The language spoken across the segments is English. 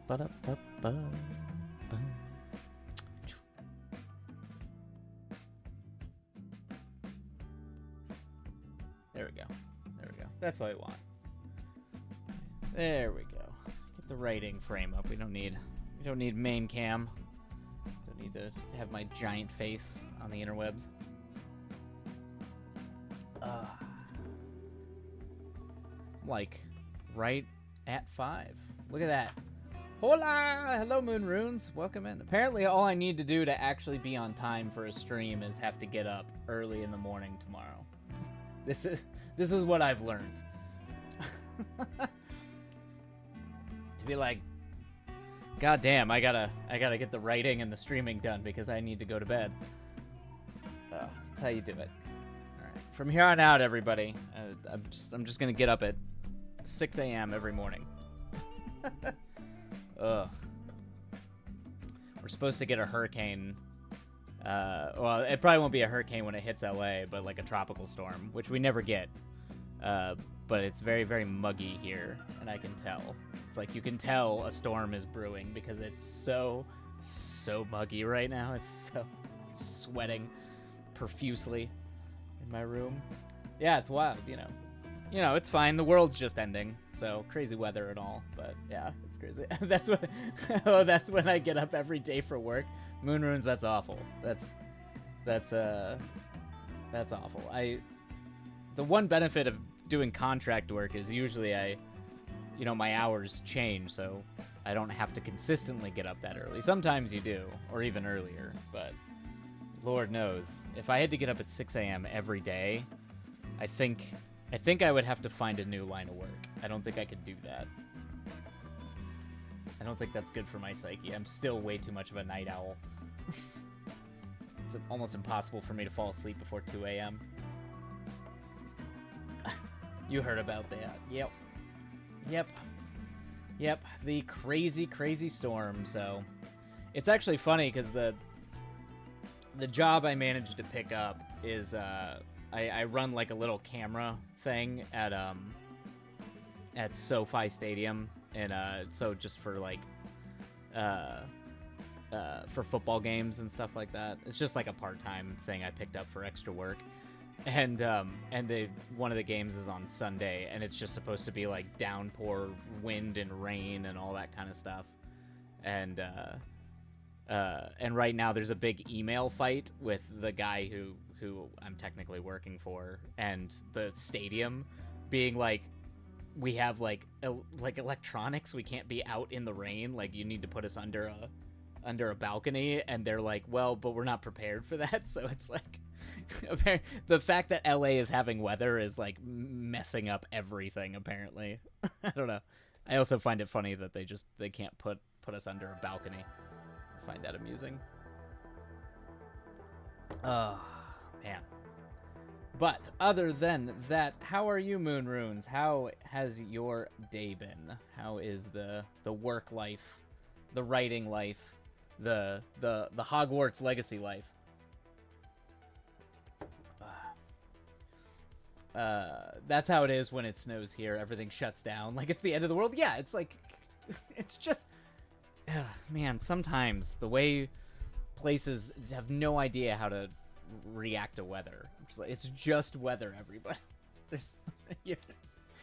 Ba-da-ba-ba. There we go. There we go. That's what I want. There we go. Get the writing frame up. We don't need main cam. Don't need to have my giant face on the interwebs. Like right at 5. Look at that. Hola! Hello, Moon Runes. Welcome in. Apparently, all I need to do to actually be on time for a stream is have to get up early in the morning tomorrow. This is what I've learned. To be like, God damn, I gotta get the writing and the streaming done because I need to go to bed. That's how you do it. All right. From here on out, everybody, I'm just gonna get up at 6 a.m. every morning. Ugh. We're supposed to get a hurricane. Well, it probably won't be a hurricane when it hits LA, but like a tropical storm, which we never get. But it's very, very muggy here, and I can tell. It's like you can tell a storm is brewing because it's so muggy right now. It's so sweating profusely in my room. Yeah, it's wild, you know, it's fine. The world's just ending, so crazy weather and all. But yeah, it's crazy. That's when I get up every day for work. Moon Runes, that's awful. That's awful. The one benefit of doing contract work is usually my hours change, so I don't have to consistently get up that early. Sometimes you do, or even earlier, but Lord knows, if I had to get up at 6 a.m. every day, I think I would have to find a new line of work. I don't think I could do that. I don't think that's good for my psyche. I'm still way too much of a night owl. It's almost impossible for me to fall asleep before 2 a.m. You heard about that. Yep. The crazy storm. So it's actually funny because the job I managed to pick up is I run like a little camera thing at SoFi Stadium, and so just for like for football games and stuff like that. It's just like a part-time thing I picked up for extra work. And one of the games is on Sunday, and it's just supposed to be like downpour, wind and rain and all that kind of stuff. And right now there's a big email fight with the guy who I'm technically working for, and the stadium being like, we have like electronics, we can't be out in the rain, like you need to put us under a balcony, and they're like, well, but we're not prepared for that. So it's like the fact that LA is having weather is like messing up everything, apparently. I don't know. I also find it funny that they can't put us under a balcony. I find that amusing. Oh man. But other than that, how are you, Moon Runes? How has your day been? How is the work life, the writing life, the Hogwarts legacy life? That's how it is when it snows here. Everything shuts down like it's the end of the world. Yeah, it's like, it's just, man, sometimes the way places have no idea how to react to weather. It's just weather, everybody.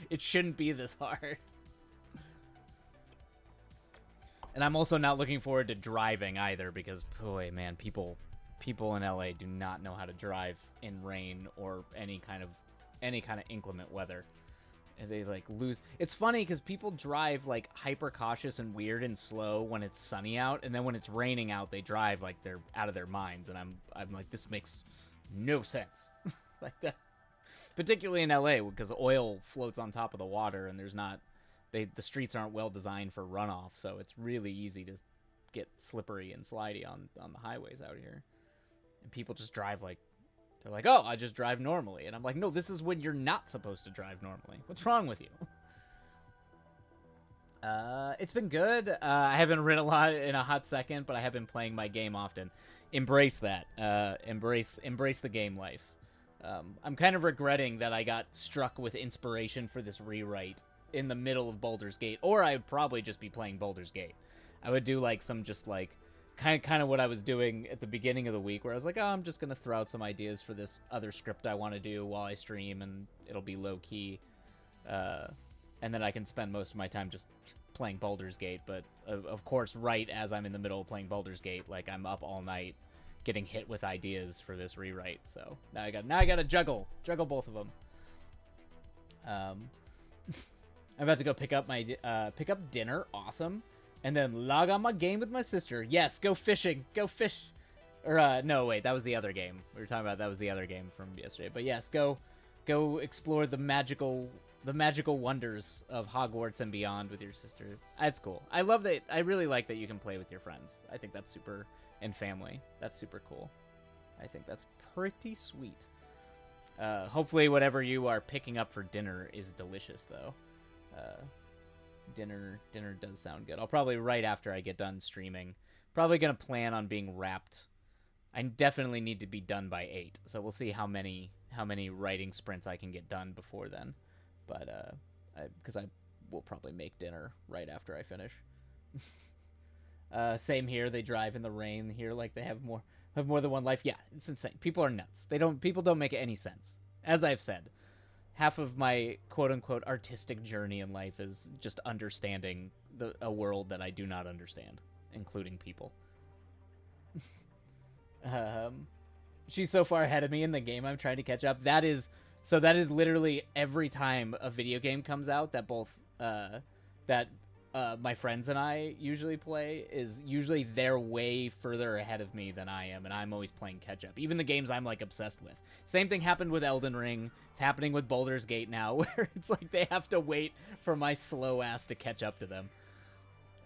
It shouldn't be this hard. And I'm also not looking forward to driving either, because boy, man, people in LA do not know how to drive in rain or any kind of inclement weather. And they like lose. It's funny because people drive like hyper cautious and weird and slow when it's sunny out, and then when it's raining out, they drive like they're out of their minds. And I'm like, this makes no sense. Like that, particularly in LA, because oil floats on top of the water, and the streets aren't well designed for runoff, so it's really easy to get slippery and slidey on the highways out here. And people just drive like, they're like, oh, I just drive normally. And I'm like, no, this is when you're not supposed to drive normally. What's wrong with you? It's been good. I haven't written a lot in a hot second, but I have been playing my game often. Embrace that. Embrace the game life. I'm kind of regretting that I got struck with inspiration for this rewrite in the middle of Baldur's Gate, or I'd probably just be playing Baldur's Gate. I would do like some just like kind of what I was doing at the beginning of the week, where I was like, oh, I'm just gonna throw out some ideas for this other script I want to do while I stream, and it'll be low key, and then I can spend most of my time just playing Baldur's Gate. But of course, right as I'm in the middle of playing Baldur's Gate, like I'm up all night getting hit with ideas for this rewrite. So now I got to juggle both of them. I'm about to go pick up dinner. Awesome. And then log on my game with my sister. Yes, go fishing. Go fish. Or, no, wait, that was the other game. We were talking about that was the other game from yesterday. But yes, go explore the magical wonders of Hogwarts and beyond with your sister. That's cool. I love that. I really like that you can play with your friends. I think that's super, and family. That's super cool. I think that's pretty sweet. Hopefully whatever you are picking up for dinner is delicious, though. Dinner does sound good. I'll probably, right after I get done streaming, probably gonna plan on being wrapped. I definitely need to be done by 8, so we'll see how many writing sprints I can get done before then. But because I will probably make dinner right after I finish. Same here. They drive in the rain here like they have more than one life. Yeah, it's insane. People are nuts. People don't make any sense. As I've said, half of my quote-unquote artistic journey in life is just understanding a world that I do not understand, including people. She's so far ahead of me in the game I'm trying to catch up. That is literally every time a video game comes out that my friends and I usually play, is usually they're way further ahead of me than I am, and I'm always playing catch up. Even the games I'm like obsessed with. Same thing happened with Elden Ring. It's happening with Baldur's Gate now, where it's like they have to wait for my slow ass to catch up to them.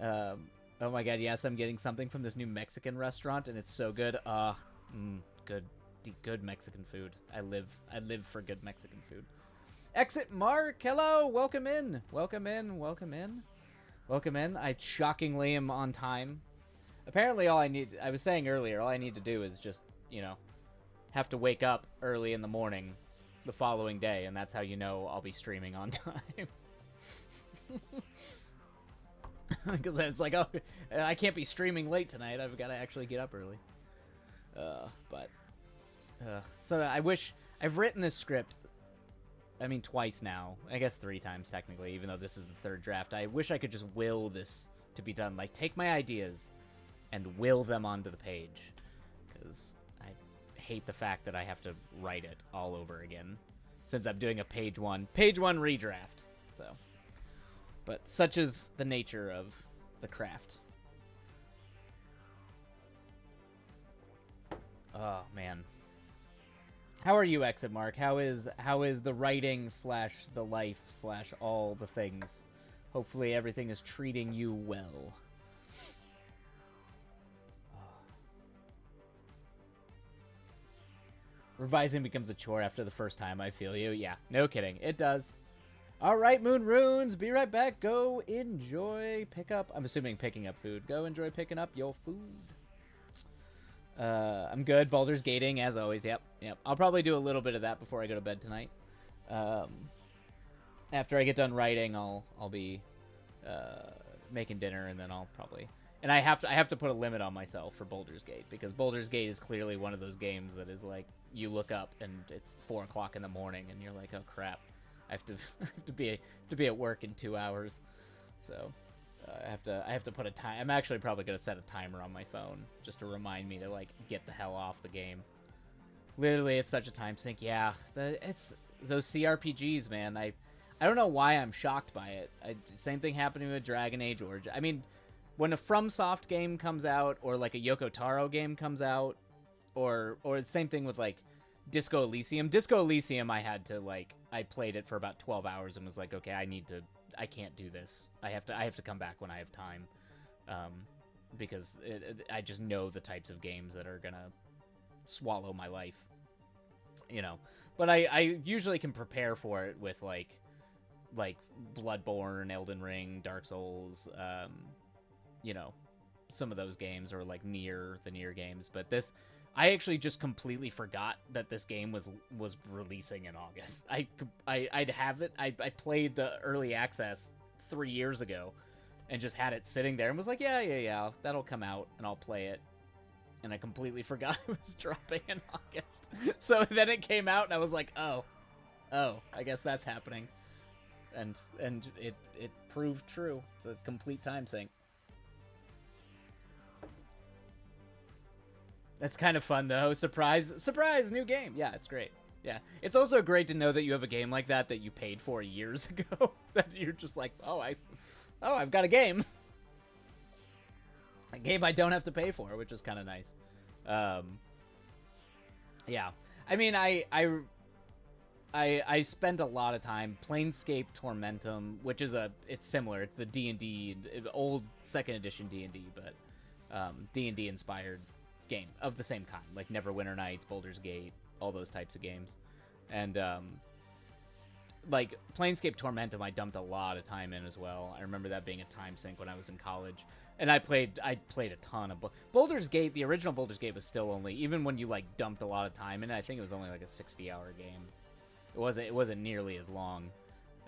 Oh my god, yes, I'm getting something from this new Mexican restaurant, and it's so good. Good Mexican food. I live for good Mexican food. Exit Mark, hello, welcome in. I shockingly am on time. Apparently I was saying earlier, all I need to do is just, have to wake up early in the morning the following day, and that's how you know I'll be streaming on time. Because then it's like, oh, I can't be streaming late tonight. I've got to actually get up early. So I wish I've written this script. I mean, twice now. I guess 3 times technically, even though this is the 3rd draft. I wish I could just will this to be done. Like, take my ideas and will them onto the page. Because I hate the fact that I have to write it all over again. Since I'm doing a page one redraft. So, but such is the nature of the craft. Oh, man. How are you, Exit Mark? How is the writing / the life / all the things? Hopefully everything is treating you well. Revising becomes a chore after the first time, I feel you. Yeah, no kidding. It does. Alright, Moon Runes, be right back. Go enjoy I'm assuming picking up food. Go enjoy picking up your food. I'm good. Baldur's Gating, as always. Yep. I'll probably do a little bit of that before I go to bed tonight. After I get done writing, I'll be making dinner, and then I'll probably... And I have to put a limit on myself for Baldur's Gate, because Baldur's Gate is clearly one of those games that is like, you look up and it's 4 o'clock in the morning, and you're like, oh crap, I have to be at work in 2 hours. So I have to put a time. I'm actually probably gonna set a timer on my phone just to remind me to like get the hell off the game. Literally, it's such a time sink. Yeah, it's those CRPGs, man. I don't know why I'm shocked by it. Same thing happening with Dragon Age Origins. I mean, when a FromSoft game comes out, or like a Yoko Taro game comes out, or the same thing with like Disco Elysium. Disco Elysium, I played it for about 12 hours and was like, okay, I can't do this. I have to come back when I have time, because I just know the types of games that are gonna swallow my life, But I usually can prepare for it with like Bloodborne, Elden Ring, Dark Souls, some of those games, or like the Nier games. But this, I actually just completely forgot that this game was releasing in August. I'd have it. I played the early access 3 years ago, and just had it sitting there and was like, yeah, that'll come out and I'll play it. And I completely forgot it was dropping in August. So then it came out and I was like, oh, I guess that's happening. And it proved true. It's a complete time sink. That's kind of fun though. Surprise, new game. Yeah, it's great. Yeah, it's also great to know that you have a game like that you paid for years ago. That you're just like, I've got a game. A game I don't have to pay for, which is kind of nice. Yeah, I mean, I spent a lot of time Planescape Tormentum, which is it's similar. It's the D&D, old 2nd edition D&D, but D&D inspired game of the same kind, like Neverwinter Nights, Baldur's Gate, all those types of games. And like Planescape Tormentum, I dumped a lot of time in as well. I remember that being a time sink when I was in college, and I played a ton of Baldur's Gate. The original Baldur's Gate was still only, even when you like dumped a lot of time in it, I think it was only like a 60-hour game. It wasn't nearly as long.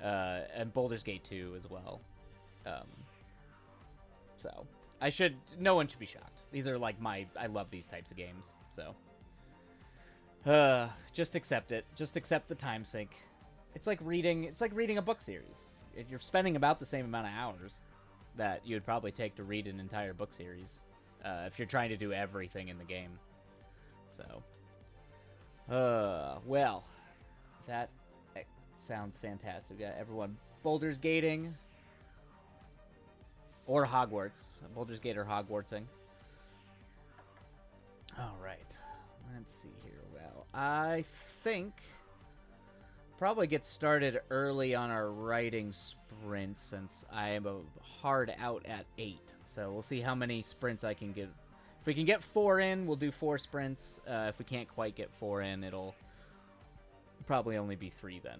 And Baldur's Gate 2 as well. So no one should be shocked. These are like I love these types of games. So just accept it. Just accept the time sink. It's like reading a book series. You're spending about the same amount of hours that you'd probably take to read an entire book series, if you're trying to do everything in the game. So, well, that sounds fantastic. Yeah, everyone, Baldur's Gating or Hogwarts. Baldur's Gate or Hogwartsing. All right, let's see here. Well, I think probably get started early on our writing sprint since I am a hard out at 8. So we'll see how many sprints I can get. If we can get 4 in, we'll do 4 sprints. If we can't quite get 4 in, it'll probably only be 3 then.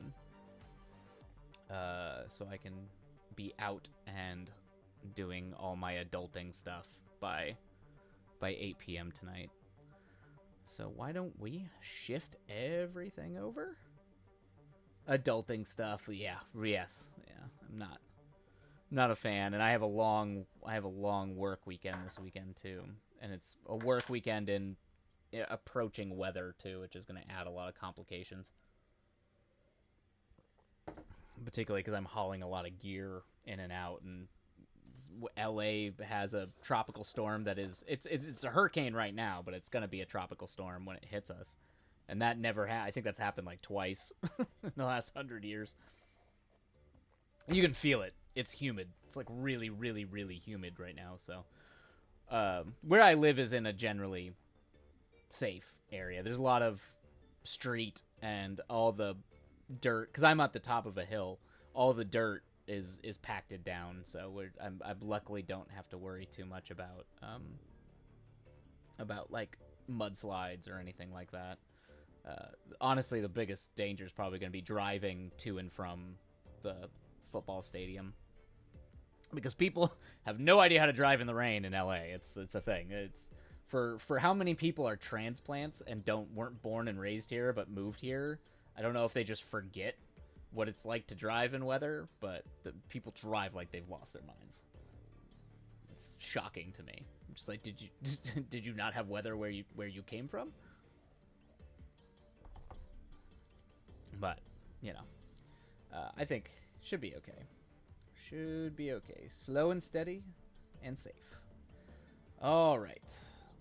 So I can be out and doing all my adulting stuff by 8 p.m. tonight. So why don't we shift everything over? Adulting stuff, yes. I'm not a fan, and I have a long work weekend this weekend too, and it's a work weekend in approaching weather too, which is going to add a lot of complications. Particularly because I'm hauling a lot of gear in and out, and LA has a tropical storm that is it's a hurricane right now, but it's going to be a tropical storm when it hits us. And that never I think that's happened like twice in the last 100 years. You can feel it. It's humid. It's like really, really, really humid right now. So where I live is in a generally safe area. There's a lot of street, and all the dirt, because I'm at the top of a hill, all the dirt is packed down. So I luckily don't have to worry too much about like mudslides or anything like that. Honestly, the biggest danger is probably going to be driving to and from the football stadium, because people have no idea how to drive in the rain in LA. It's a thing. It's for how many people are transplants and weren't born and raised here but moved here. I don't know if they just forget what it's like to drive in weather, but the people drive like they've lost their minds. It's shocking to me. I'm just like, did you not have weather where you came from? But, I think should be okay. Should be okay. Slow and steady and safe. All right.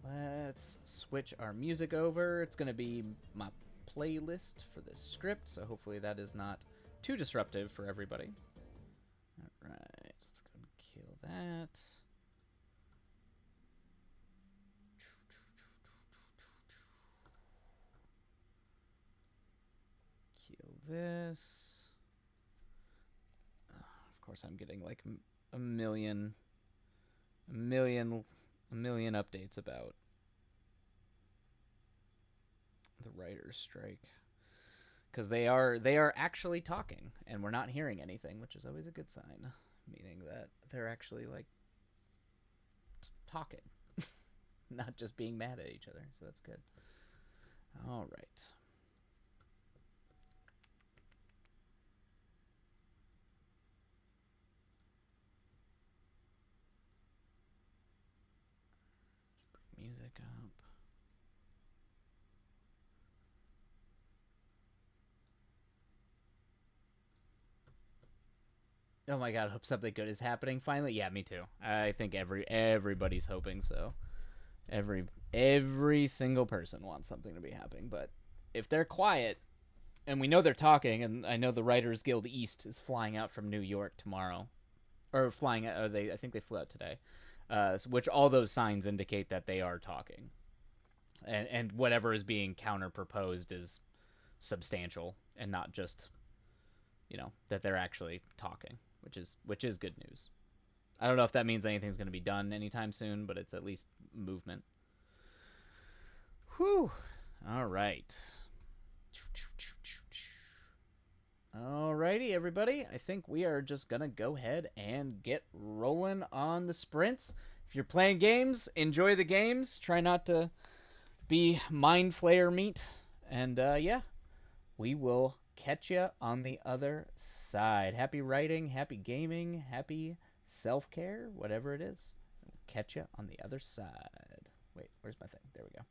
Let's switch our music over. It's going to be my playlist for this script, so hopefully that is not too disruptive for everybody. All right. Let's go and kill that. This. Of course, I'm getting like a million updates about the writers' strike, because they are actually talking, and we're not hearing anything, which is always a good sign, meaning that they're actually like talking, not just being mad at each other. So that's good. All right. pick up. Oh my god, I hope something good is happening finally. Yeah, me too. I think everybody's hoping so. Every single person wants something to be happening, but if they're quiet and we know they're talking, and I know the Writers Guild East is flying out from New York tomorrow, or flying out, or I think they flew out today, which all those signs indicate that they are talking, and whatever is being counter proposed is substantial and not just, that they're actually talking, which is good news. I don't know if that means anything's going to be done anytime soon, but it's at least movement. Whew. All right. Alrighty, everybody. I think we are just going to go ahead and get rolling on the sprints. If you're playing games, enjoy the games. Try not to be mind flayer meat. And yeah, we will catch you on the other side. Happy writing, happy gaming, happy self-care, whatever it is. We'll catch you on the other side. Wait, where's my thing? There we go.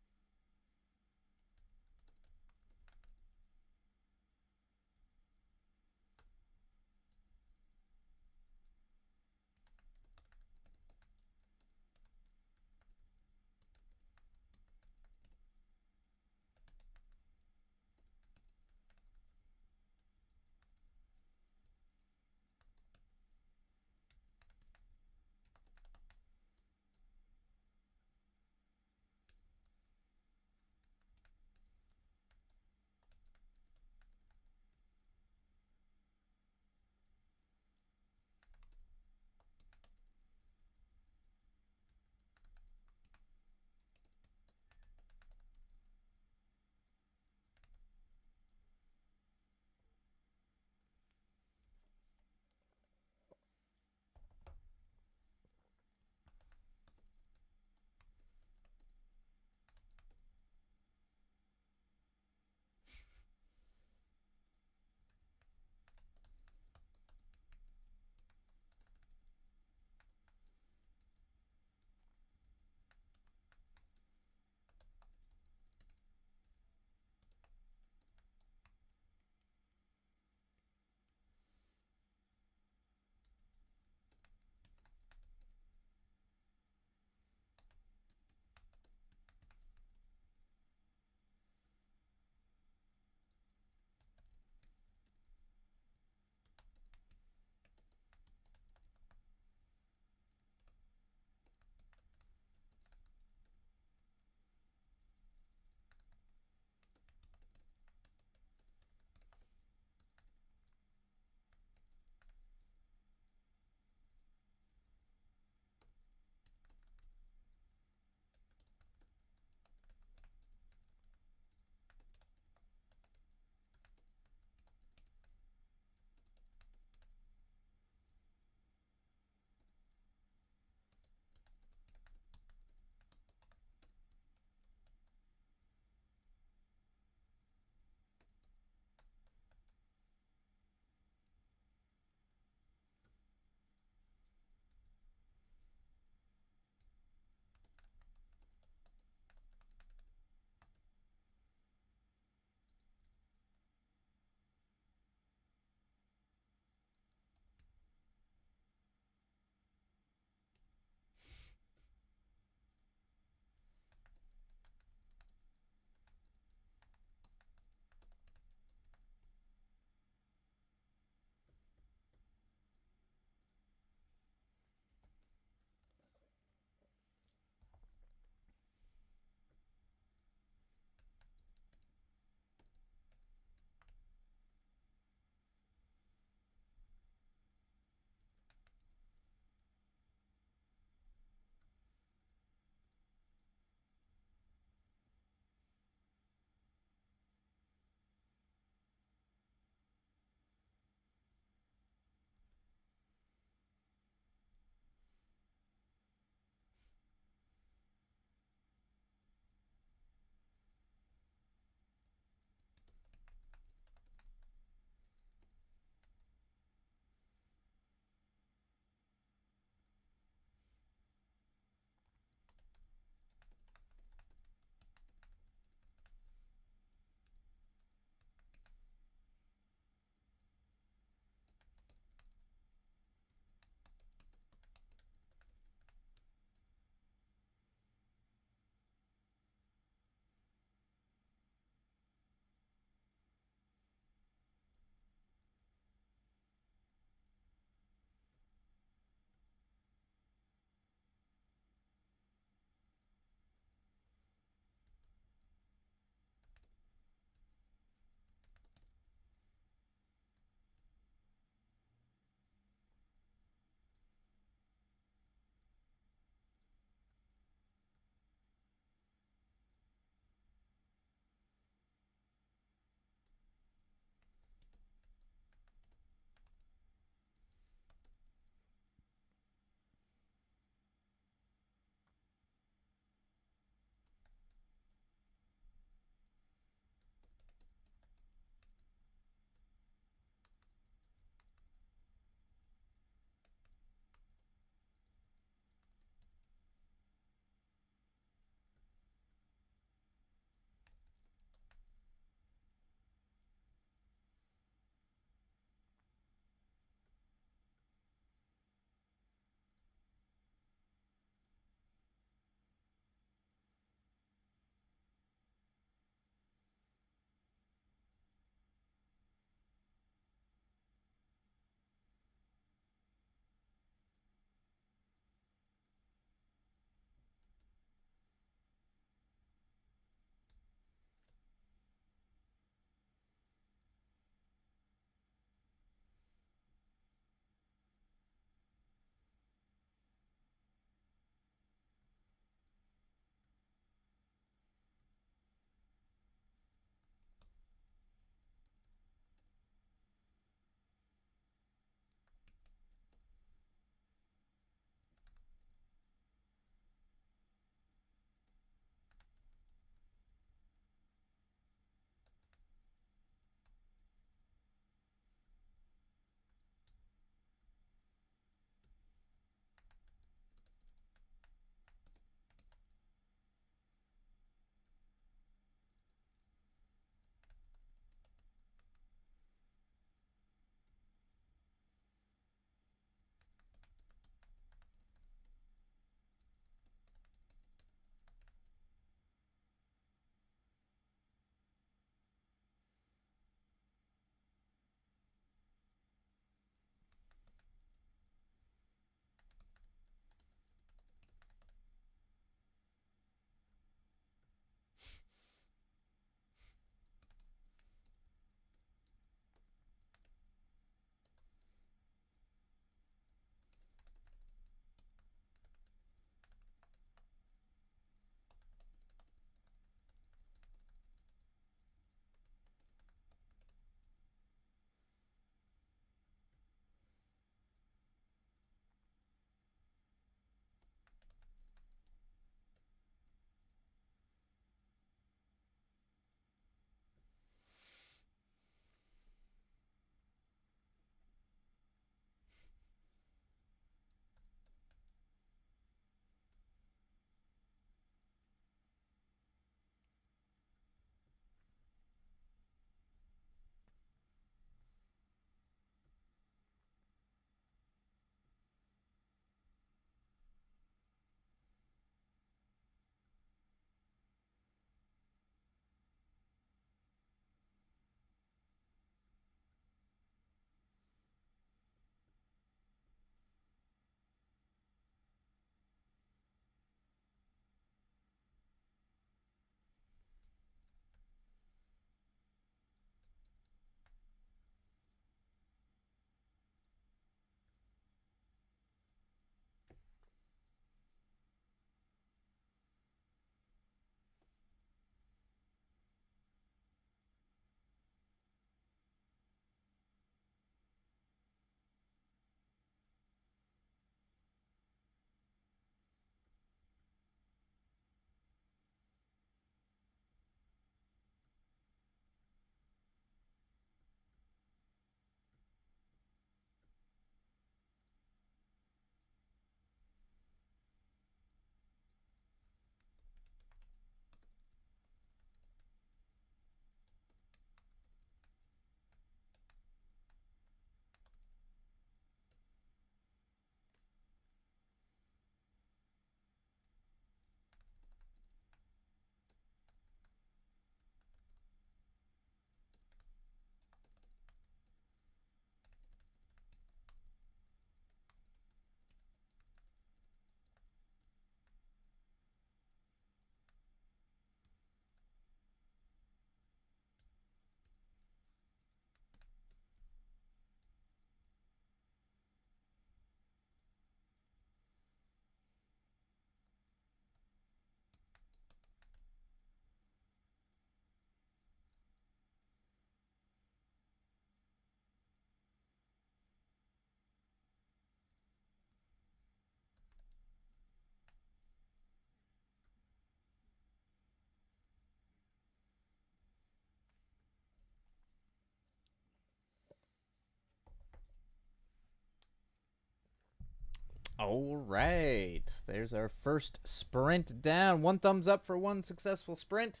All right. There's our first sprint down. One thumbs up for one successful sprint.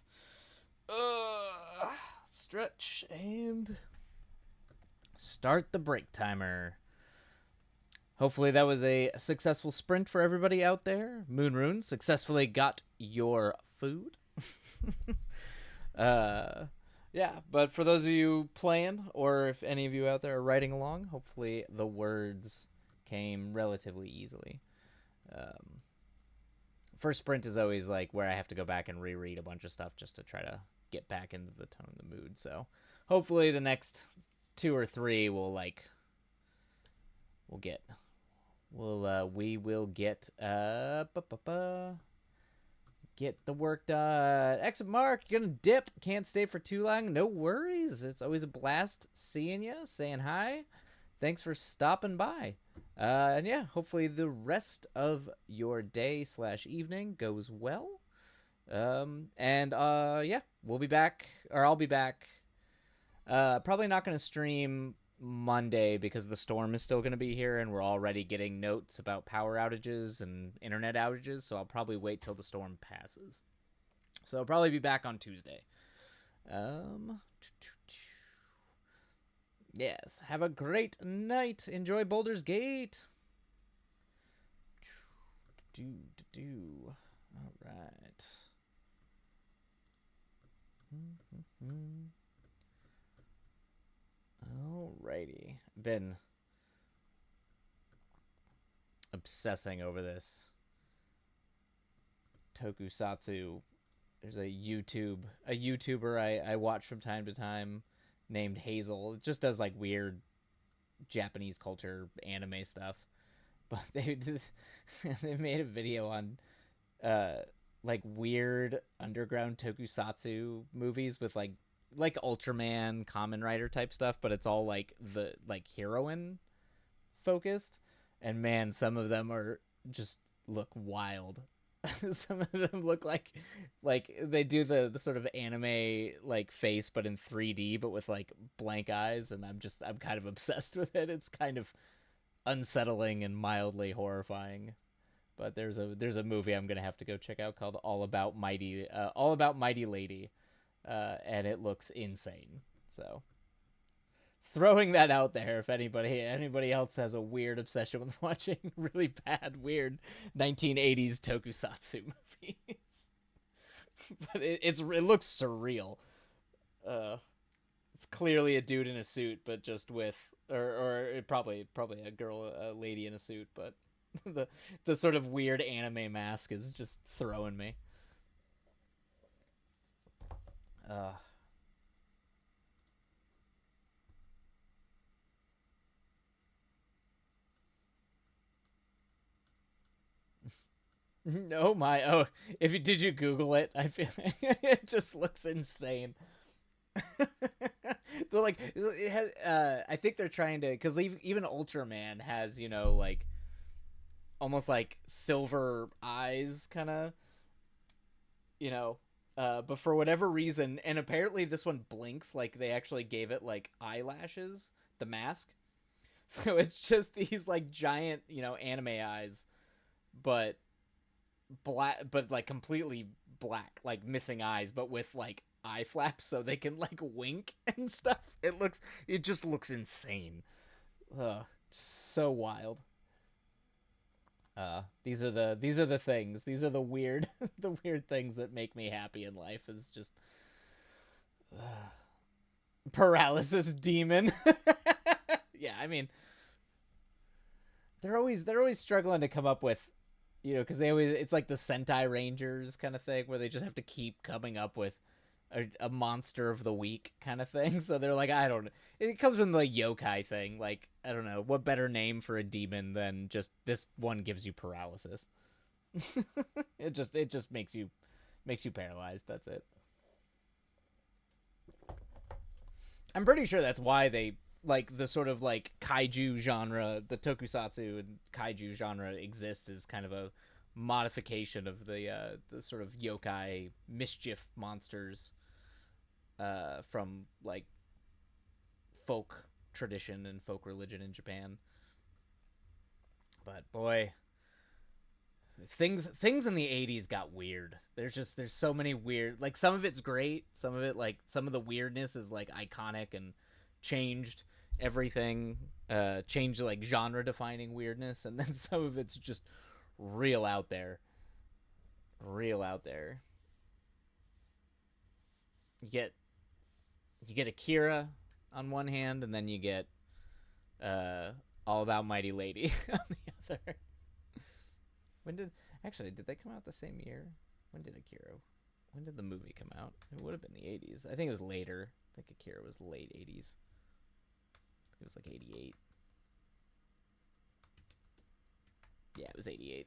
Stretch and start the break timer. Hopefully that was a successful sprint for everybody out there. Moonrune successfully got your food. Yeah, but for those of you playing, or if any of you out there are writing along, hopefully the words came relatively easily. Um, First sprint is always like where I have to go back and reread a bunch of stuff just to try to get back into the tone of the mood. So hopefully the next two or three will we will get get the work done. Exit Mark, you're gonna dip. Can't stay for too long. No worries. It's always a blast seeing you, saying hi. Thanks for stopping by. And yeah, hopefully the rest of your day / evening goes well. Yeah, we'll be back, or I'll be back. Probably not gonna stream Monday because the storm is still going to be here and we're already getting notes about power outages and internet outages, so I'll probably wait till the storm passes. So I'll probably be back on Tuesday. Yes, have a great night. Enjoy Baldur's Gate. All right. Alrighty. Been obsessing over this tokusatsu. There's a YouTuber I watch from time to time named Hazel. It just does like weird Japanese culture anime stuff. But they made a video on like weird underground tokusatsu movies with like Ultraman, Kamen Rider type stuff, but it's all like the heroine focused. And man, some of them are just look wild. Some of them look like they do the sort of anime like face, but in 3D, but with like blank eyes. And I'm kind of obsessed with it. It's kind of unsettling and mildly horrifying. But there's a movie I'm gonna have to go check out called All About Mighty Lady, and it looks insane. So throwing that out there, if anybody else has a weird obsession with watching really bad, weird 1980s tokusatsu movies, but it looks surreal. It's clearly a dude in a suit, but just with or probably a lady in a suit, but the sort of weird anime mask is just throwing me. Uh Oh my! Oh, if you did you Google it? I feel it just looks insane. They're like, it has, I think they're trying to, because even Ultraman has like almost like silver eyes, kind of, you know. But for whatever reason, and apparently this one blinks, like they actually gave it like eyelashes, the mask. So it's just these like giant, anime eyes, but black, but like completely black, like missing eyes, but with like eye flaps so they can like wink and stuff. It just looks insane. Just so wild. These are the things. These are the weird the weird things that make me happy in life. Is just paralysis demon. Yeah, I mean, they're always struggling to come up with, because it's like the Sentai Rangers kind of thing where they just have to keep coming up with a monster of the week kind of thing. So they're like, I don't know. It comes from the yokai thing. Like, I don't know. What better name for a demon than just this one gives you paralysis? It just makes you paralyzed. That's it. I'm pretty sure that's why they like the sort of like kaiju genre, the tokusatsu and kaiju genre exists as kind of a modification of the sort of yokai mischief monsters from like folk tradition and folk religion in Japan. But boy, things in the 80s got weird. There's so many weird, like some of it's great, some of it like some of the weirdness is like iconic and changed everything, changed like genre defining weirdness, and then some of it's just real out there. Real out there. You get Akira on one hand, and then you get uh All About Mighty Lady on the other. When did did they come out the same year? When did Akira? When did the movie come out? It would have been the 80s. I think it was later. I think Akira was late 80s. It was like 88. Yeah, it was 88.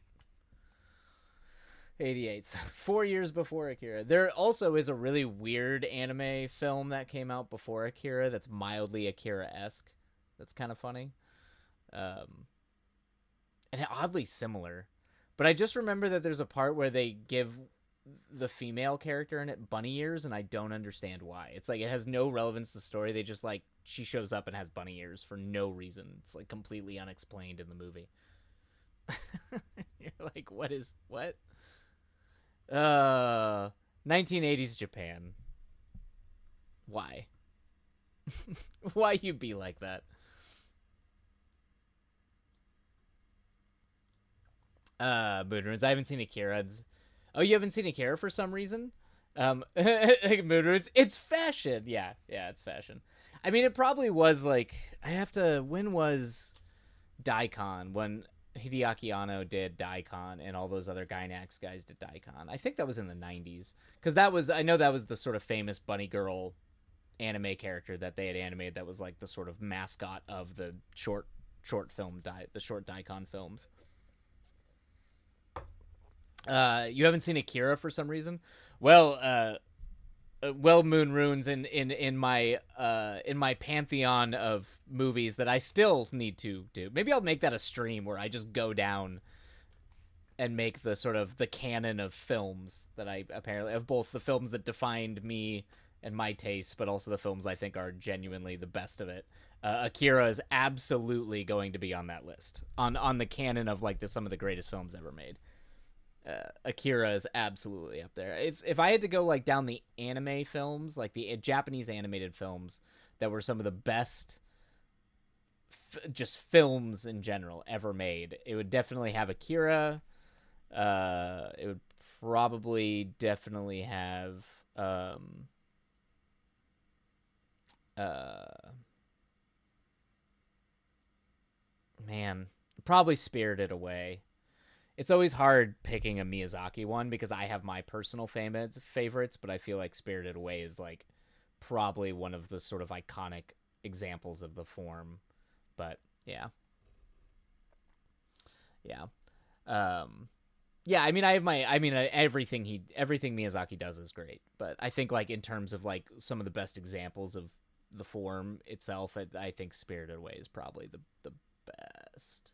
88. So 4 years before Akira. There also is a really weird anime film that came out before Akira that's mildly Akira-esque. That's kind of funny. And oddly similar. But I just remember that there's a part where they give the female character in it bunny ears, and I don't understand why. It's like it has no relevance to the story. They just like she shows up and has bunny ears for no reason. It's like completely unexplained in the movie. You're like, what? 1980s Japan. Why? Why you be like that? Moonrunes. I haven't seen Akira. Oh, you haven't seen Akira for some reason? Moonrunes. It's fashion. Yeah, it's fashion. I mean, it probably was like when was Daikon? When Hideaki Anno did Daikon and all those other Gainax guys did Daikon. I think that was in the 90s. Because I know that was the sort of famous bunny girl anime character that they had animated that was like the sort of mascot of the short film, the short Daikon films. You haven't seen Akira for some reason? Well, Moonrunes in my pantheon of movies that I still need to do. Maybe I'll make that a stream where I just go down and make the sort of the canon of films that I apparently of both the films that defined me and my taste, but also the films I think are genuinely the best of it. Akira is absolutely going to be on that list on the canon of like some of the greatest films ever made. Akira is absolutely up there. If I had to go like down the anime films, like the Japanese animated films that were some of the best just films in general ever made, it would definitely have Akira. It would probably definitely have probably Spirited Away. It's always hard picking a Miyazaki one because I have my personal favorites, but I feel like Spirited Away is like probably one of the sort of iconic examples of the form. But yeah. I mean, everything Miyazaki does is great, but I think like in terms of like some of the best examples of the form itself, I think Spirited Away is probably the best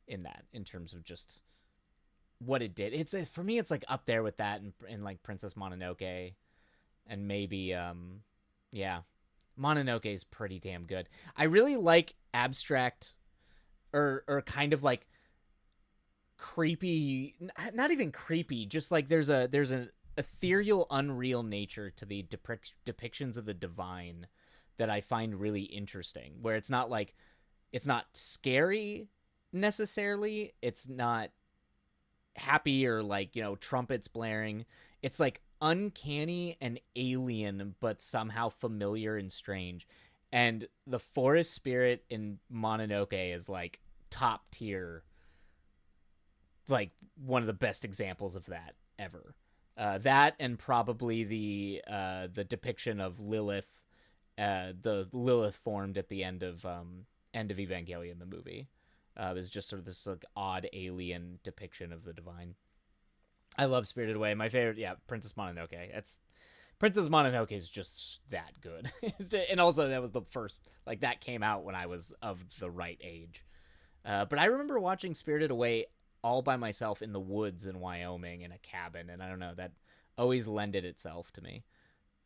in terms of just what it did. It's for me, it's like up there with that and like Princess Mononoke, and maybe Mononoke is pretty damn good. I really like abstract or kind of like creepy, not even creepy, just like there's an ethereal, unreal nature to the depictions of the divine that I find really interesting, where it's not scary necessarily, it's not happy or like, you know, trumpets blaring. It's like uncanny and alien, but somehow familiar and strange. And the forest spirit in Mononoke is like top tier, like one of the best examples of that ever. That and probably the depiction of Lilith, the Lilith formed at the end of Evangelion, the movie. Is just sort of this like odd alien depiction of the divine. I love Spirited Away. My favorite, Princess Mononoke. Princess Mononoke is just that good. And also that was the first, like that came out when I was of the right age. But I remember watching Spirited Away all by myself in the woods in Wyoming in a cabin, and I don't know, that always lended itself to me.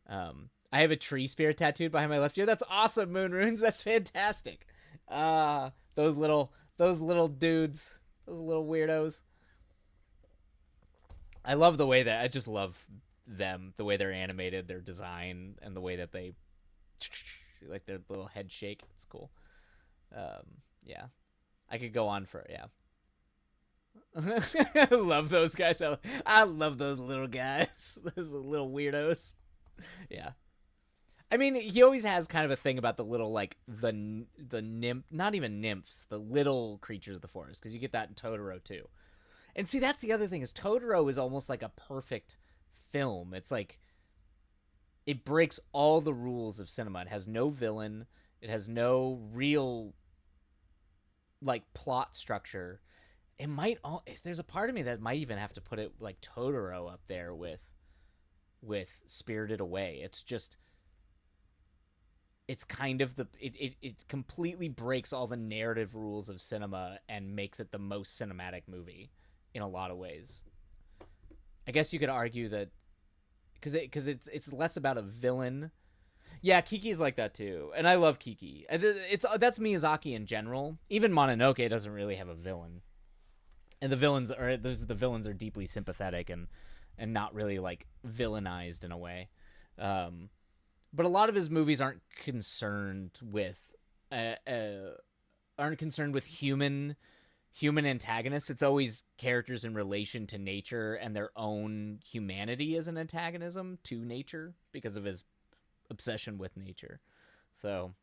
I have a tree spirit tattooed behind my left ear. That's awesome, Moonrunes. That's fantastic. Those little dudes, those little weirdos. I love the way that I just love them, the way they're animated, their design, and the way that they like their little head shake. It's cool. Yeah, I could go on for yeah. I love those guys. I love those little guys, those little weirdos. Yeah. I mean, he always has kind of a thing about the little like the nymph, not even nymphs, the little creatures of the forest, because you get that in Totoro too. And see, that's the other thing is Totoro is almost like a perfect film. It's like it breaks all the rules of cinema. It has no villain. It has no real like plot structure. It might all if there's a part of me that might even have to put it like Totoro up there with Spirited Away. It's just it's kind of it completely breaks all the narrative rules of cinema and makes it the most cinematic movie in a lot of ways. I guess you could argue that because it's less about a villain. Yeah, Kiki's like that too, and I love Kiki. It's that's Miyazaki in general. Even Mononoke doesn't really have a villain, and the villains are deeply sympathetic and not really like villainized in a way. But a lot of his movies uh, uh, aren't concerned with human antagonists. It's always characters in relation to nature and their own humanity as an antagonism to nature because of his obsession with nature. So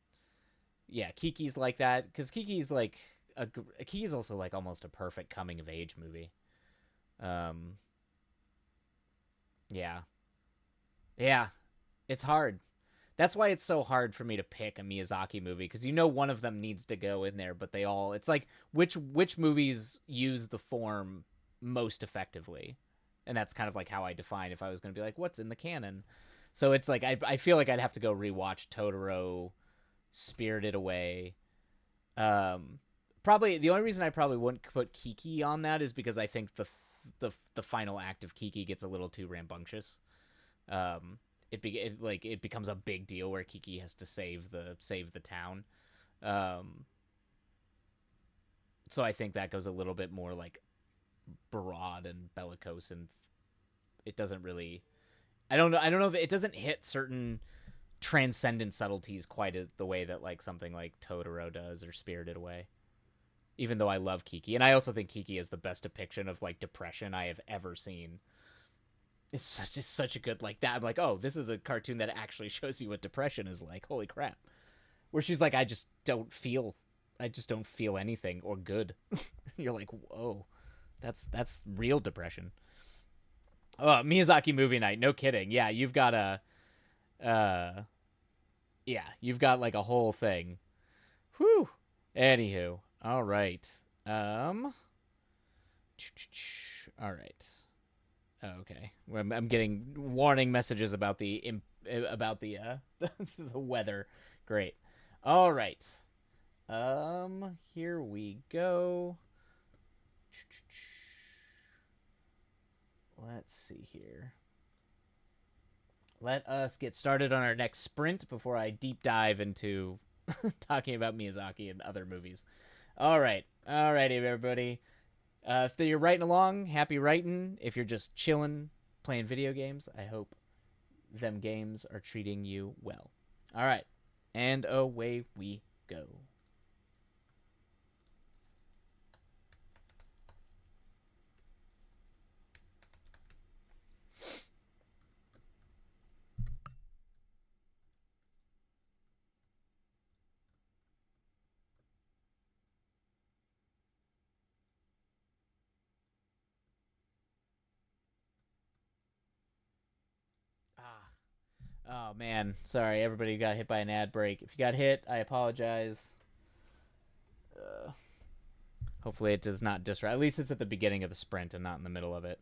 yeah, Kiki's like that because Kiki's also like almost a perfect coming of age movie. Um, yeah, yeah, it's hard. That's why it's so hard for me to pick a Miyazaki movie because one of them needs to go in there, but they all it's like which movies use the form most effectively, and that's kind of like how I define if I was going to be like what's in the canon. So it's like I feel like I'd have to go rewatch Totoro, Spirited Away. Um, Probably the only reason I probably wouldn't put Kiki on that is because I think the final act of Kiki gets a little too rambunctious. Um, it becomes a big deal where Kiki has to save the town. Um, so I think that goes a little bit more like broad and bellicose, and it doesn't really. I don't know. I don't know if it doesn't hit certain transcendent subtleties quite the way that like something like Totoro does or Spirited Away. Even though I love Kiki, and I also think Kiki is the best depiction of like depression I have ever seen. Just such a good like that. I'm like, oh, this is a cartoon that actually shows you what depression is like. Holy crap! Where she's like, I just don't feel anything or good. You're like, whoa, that's real depression. Oh, Miyazaki movie night. No kidding. Yeah, you've got uh, you've got like a whole thing. Whew. Anywho, all right. Um, all right. Okay, I'm getting warning messages about the weather. Great. All right. Here we go. Let's see here. Let us get started on our next sprint before I deep dive into talking about Miyazaki and other movies. All right. All righty, everybody. If you're writing along, happy writing. If you're just chilling, playing video games, I hope them games are treating you well. All right. And away we go. Ah. Oh, man. Sorry, everybody got hit by an ad break. If you got hit, I apologize. Uh, Hopefully it does not disrupt. At least it's at the beginning of the sprint and not in the middle of it.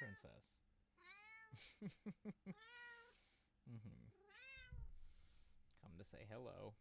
princess. Come to say hello.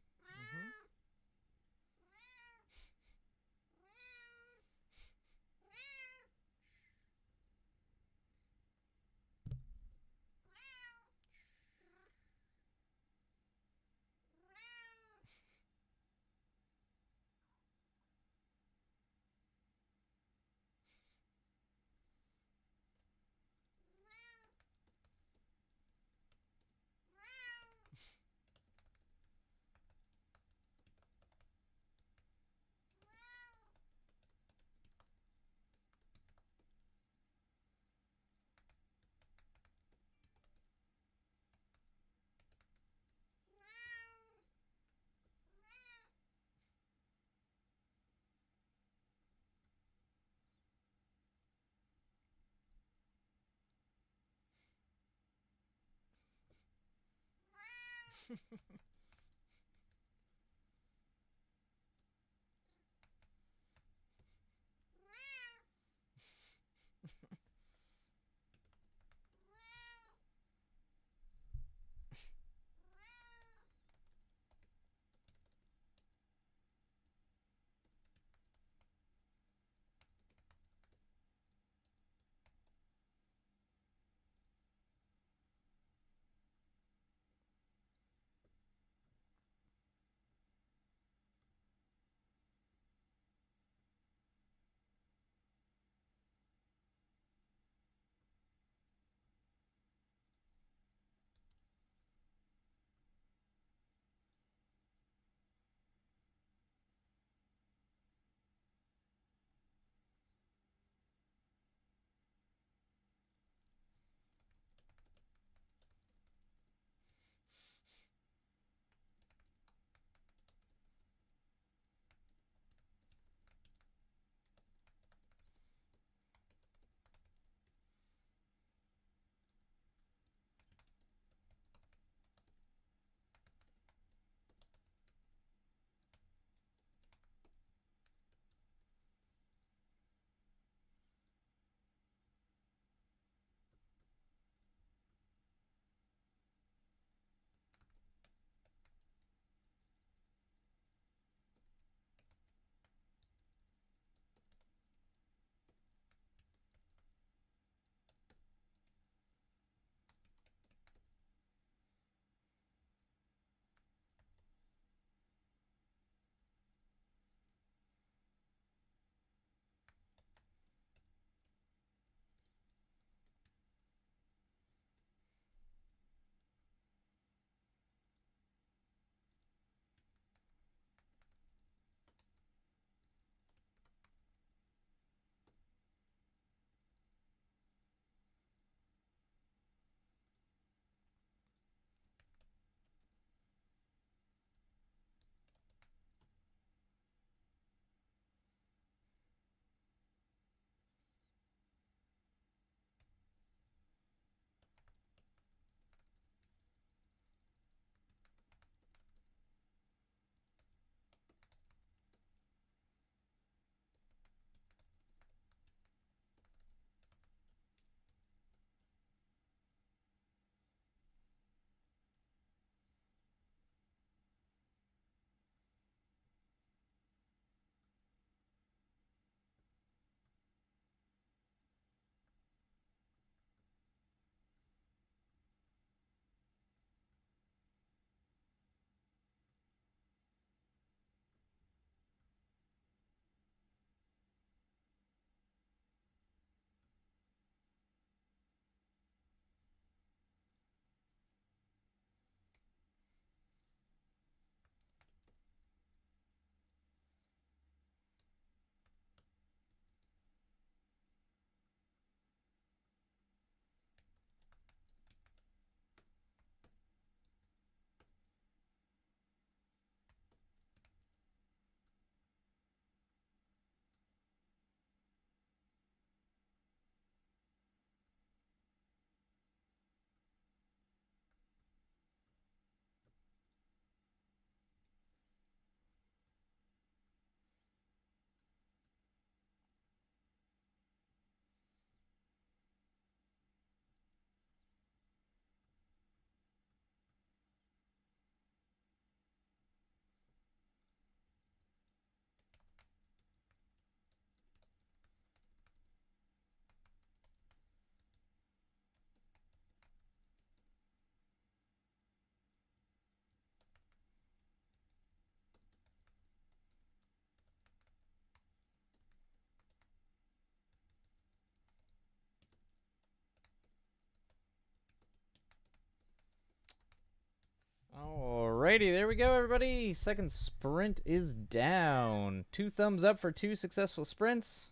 Alrighty, there we go, everybody. Second sprint is down. 2 thumbs up for 2 successful sprints.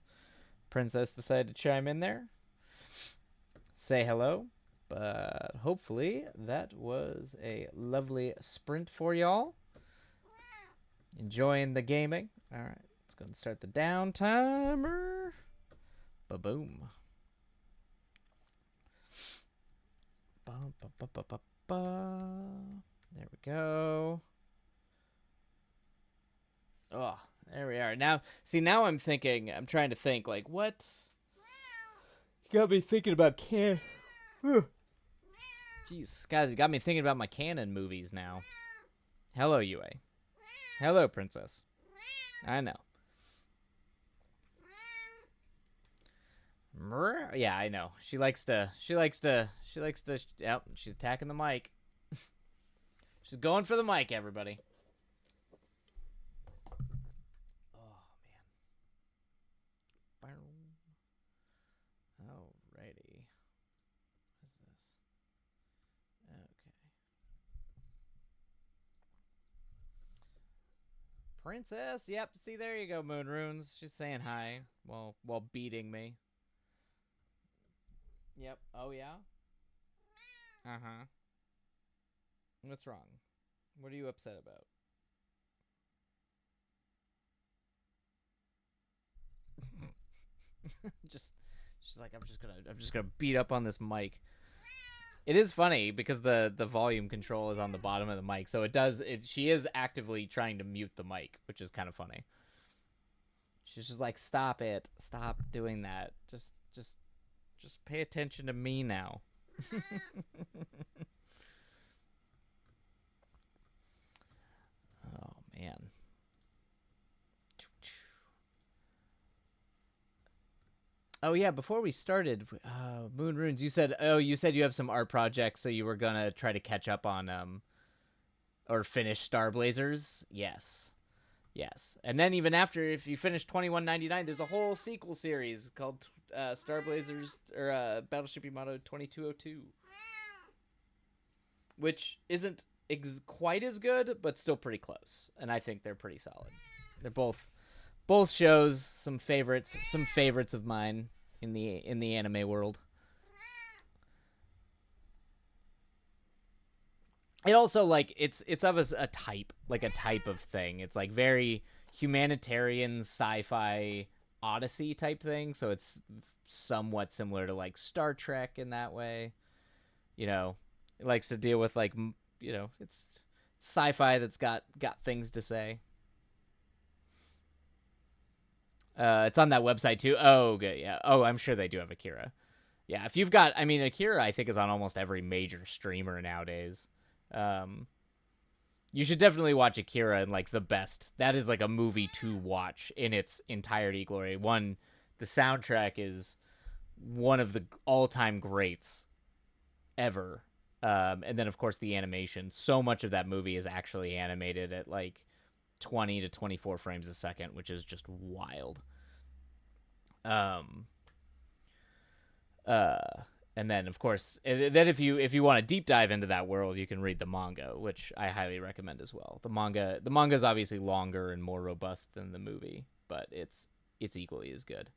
Princess decided to chime in there. Say hello. But hopefully that was a lovely sprint for y'all. Enjoying the gaming. Alright, let's go and start the down timer. Ba-boom. There we go. Oh, there we are. Now, see, now I'm thinking, I'm trying to think, like, what? You got me thinking about Jeez, guys, you got me thinking about my canon movies now. Hello, UA. Hello, Princess. I know. Yeah, I know. She likes to, yep, she's attacking the mic. She's going for the mic, everybody. Oh, man. Alrighty. What is this? Okay. Princess, yep, see, there you go, Moon Runes. She's saying hi while beating me. Yep, oh yeah? Uh-huh. What's wrong? What are you upset about? She's like, I'm just gonna beat up on this mic. It is funny because the volume control is on the bottom of the mic, so she is actively trying to mute the mic, which is kind of funny. She's just like, stop it, stop doing that. Just pay attention to me now. Oh, man. Oh, yeah, before we started, Moon Runes, you said you have some art projects, so you were going to try to catch up on, or finish Star Blazers? Yes. Yes. And then even after, if you finish 2199, there's a whole sequel series called Star Blazers, or Battleship Yamato 2202. Which isn't quite as good, but still pretty close. And I think they're pretty solid. They're both shows, some favorites of mine in the anime world. It also, like, it's of a type, like a type of thing. It's like very humanitarian sci-fi Odyssey type thing, so it's somewhat similar to like Star Trek in that way. You know, it likes to deal with, like, you know, it's sci-fi that's got things to say. It's on that website too. Oh, good. Yeah. Oh, I'm sure they do have Akira. Yeah, if you've got, I mean, Akira, I think is on almost every major streamer nowadays. You should definitely watch Akira, and like the best. That is like a movie to watch in its entirety. Glory. One, the soundtrack is one of the all-time greats ever. And then of course the animation. So much of that movie is actually animated at like 20 to 24 frames a second, which is just wild. And then of course, then if you want to deep dive into that world, you can read the manga, which I highly recommend as well. The manga is obviously longer and more robust than the movie, but it's equally as good.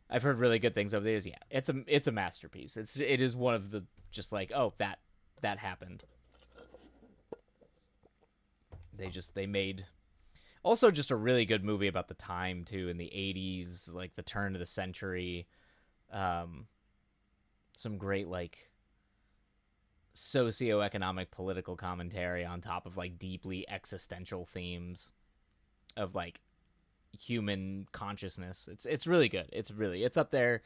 I've heard really good things over the years. Yeah, it's a masterpiece. It is one of the, just like, oh, that happened. They made also just a really good movie about the time too, in the 80s, like the turn of the century. Some great like socioeconomic political commentary on top of like deeply existential themes of like human consciousness. It's really good. It's up there.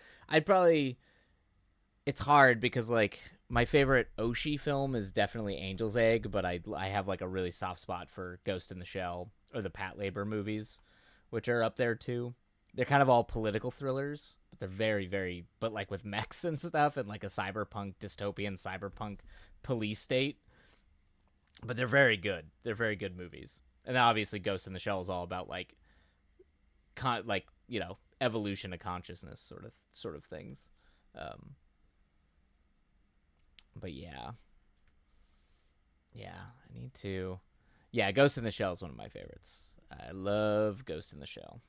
It's hard because like my favorite Oshii film is definitely Angel's Egg, but I have like a really soft spot for Ghost in the Shell or the Patlabor movies, which are up there too. They're kind of all political thrillers, but they're very, very, but like with mechs and stuff, and like a dystopian cyberpunk police state. But they're very good. They're very good movies. And then obviously Ghost in the Shell is all about like you know, evolution of consciousness sort of things. But yeah, I need to Yeah, Ghost in the Shell is one of my favorites. I love Ghost in the Shell.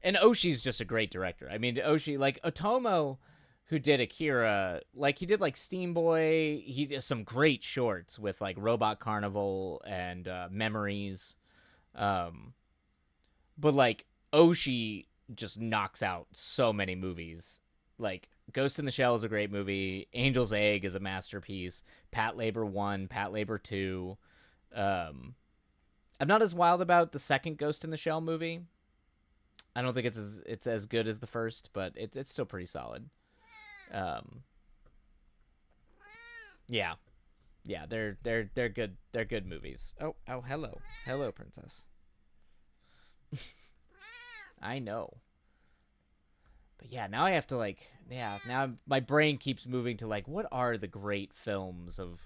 And Oshi's just a great director. I mean, Oshi, like Otomo, who did Akira, like he did like Steam Boy. He did some great shorts with like Robot Carnival and Memories. Um, but like Oshi just knocks out so many movies. Like Ghost in the Shell is a great movie. Angel's Egg is a masterpiece. Patlabor 1, Patlabor 2. Um, I'm not as wild about the second Ghost in the Shell movie. I don't think it's as good as the first, but it's still pretty solid. Um, yeah, yeah, they're good. They're good movies. Oh, hello, princess. I know, but yeah, now I have to like, yeah, now my brain keeps moving to like, what are the great films of,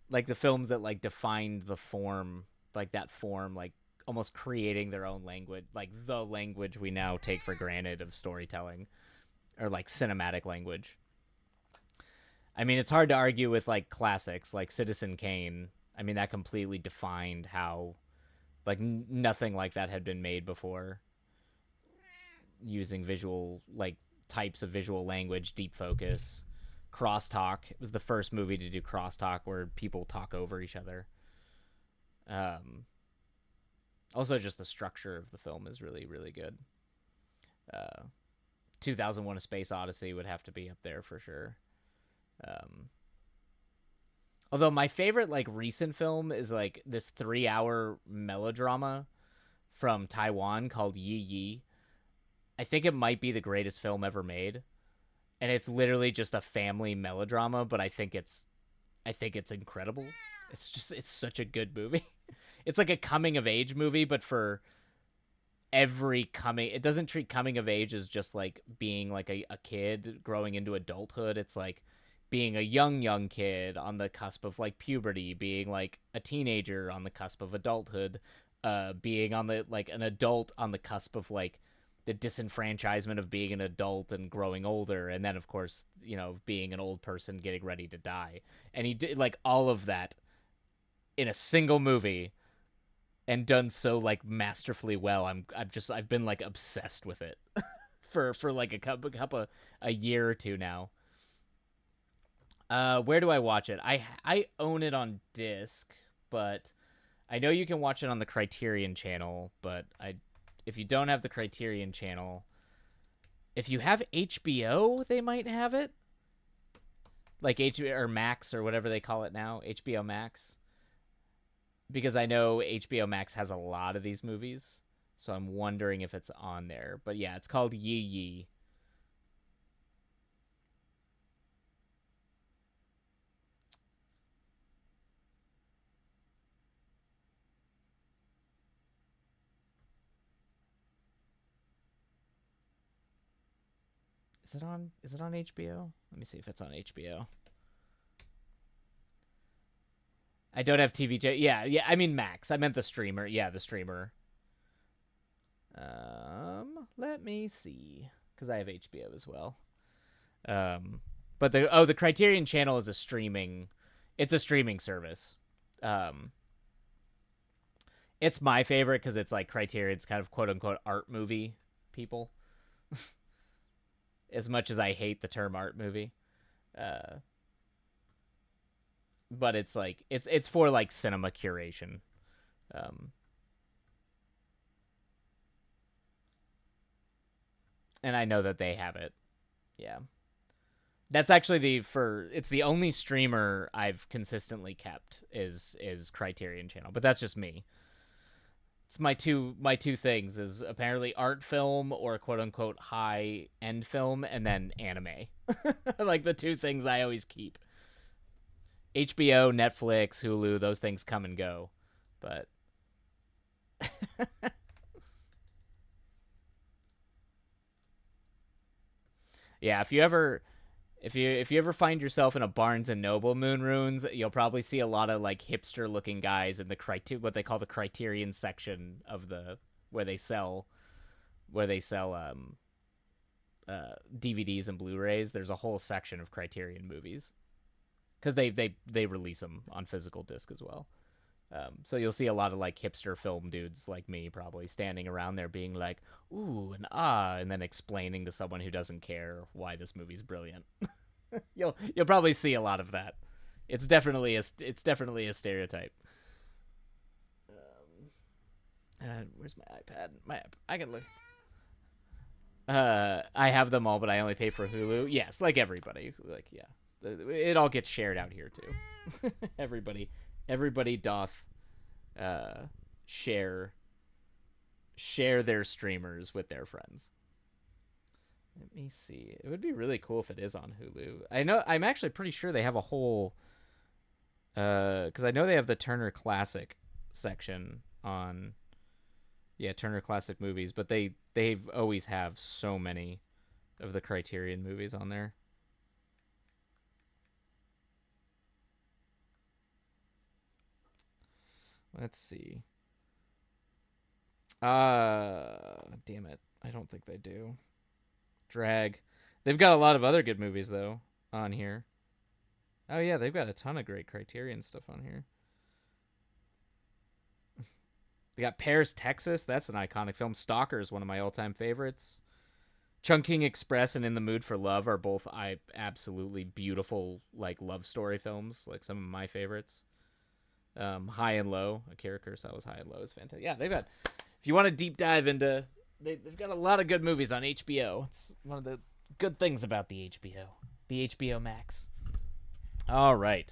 like the films that like defined the form, like that form, like almost creating their own language, like the language we now take for granted of storytelling, or like cinematic language. I mean, it's hard to argue with like classics like Citizen Kane. I mean, that completely defined how like nothing like that had been made before, using visual like types of visual language, deep focus, crosstalk. It was the first movie to do crosstalk where people talk over each other. Um, Also, just the structure of the film is really, really good. Uh, 2001: A Space Odyssey would have to be up there for sure. Um, Although my favorite like recent film is like this 3 hour melodrama from Taiwan called Yi Yi. I think it might be the greatest film ever made, and it's literally just a family melodrama. But I think it's incredible. It's such a good movie. It's like a coming of age movie, but for every coming, it doesn't treat coming of age as just like being like a kid growing into adulthood. It's like being a young kid on the cusp of like puberty, being like a teenager on the cusp of adulthood, being on the like an adult on the cusp of like the disenfranchisement of being an adult and growing older, and then of course, being an old person getting ready to die. And he did like all of that in a single movie, and done so like masterfully well. I've been like obsessed with it for like a year or two now. Where do I watch it? I own it on disc, but I know you can watch it on the Criterion channel. But if you don't have the Criterion channel, if you have HBO, they might have it, like HBO or Max or whatever they call it now, HBO Max. Because I know HBO Max has a lot of these movies, so I'm wondering if it's on there. But yeah, it's called Yi Yi. Is it on? Is it on HBO? Let me see if it's on HBO. I don't have TVJ. Yeah, yeah. I mean Max. I meant the streamer. Yeah, the streamer. Let me see, because I have HBO as well. Um, but the Criterion Channel is a streaming. It's a streaming service. Um, it's my favorite because it's like Criterion's kind of quote unquote art movie people. As much as I hate the term art movie, uh, but it's like it's for like cinema curation. Um, and I know that they have it. Yeah. That's actually it's the only streamer I've consistently kept is Criterion Channel, but that's just me. It's my two things is apparently art film or quote unquote high end film, and then anime. Like the two things I always keep. HBO, Netflix, Hulu, those things come and go. But yeah, if you ever find yourself in a Barnes and Noble Moon Runes, you'll probably see a lot of like hipster looking guys in the what they call the Criterion section of the where they sell DVDs and Blu-rays. There's a whole section of Criterion movies because they release them on physical disc as well. So you'll see a lot of like hipster film dudes like me probably standing around there being like, "Ooh and ah," and then explaining to someone who doesn't care why this movie's brilliant. You'll probably see a lot of that. It's definitely a stereotype. Where's my iPad? I can look. I have them all, but I only pay for Hulu. Yes, like everybody. Like yeah, it all gets shared out here too. everybody doth uh, share share their streamers with their friends. Let me see. It would be really cool if it is on Hulu. I know. I'm actually pretty sure they have a whole. Because I know they have the Turner Classic section on. Yeah, Turner Classic Movies, but they've always have so many of the Criterion movies on there. Let's see. Damn it. I don't think they do. Drag. They've got a lot of other good movies though on here. Oh yeah, they've got a ton of great Criterion stuff on here. They got Paris, Texas. That's an iconic film. Stalker is one of my all-time favorites. Chungking Express and In the Mood for Love are both absolutely beautiful like love story films, like some of my favorites. High and Low, Akira Kurosawa's High and Low is fantastic. Yeah, they've got. If you want to deep dive into, they've got a lot of good movies on HBO. It's one of the good things about the HBO Max. All right,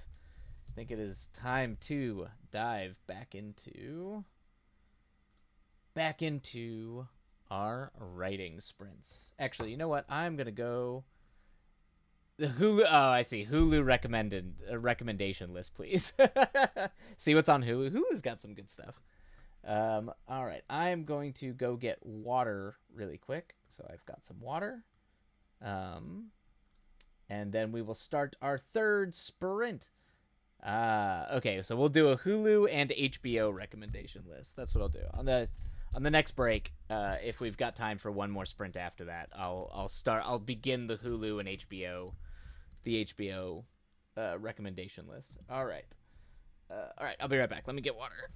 I think it is time to dive back into our writing sprints. Actually, you know what? I'm gonna go the Hulu. Oh, I see. Hulu recommended recommendation list, please. See what's on Hulu. Hulu's got some good stuff. All right, I'm going to go get water really quick. So I've got some water. And then we will start our third sprint. Okay, so we'll do a Hulu and HBO recommendation list. That's what I'll do on the next break. If we've got time for one more sprint after that, I'll begin the Hulu and HBO recommendation list. All right. I'll be right back. Let me get water.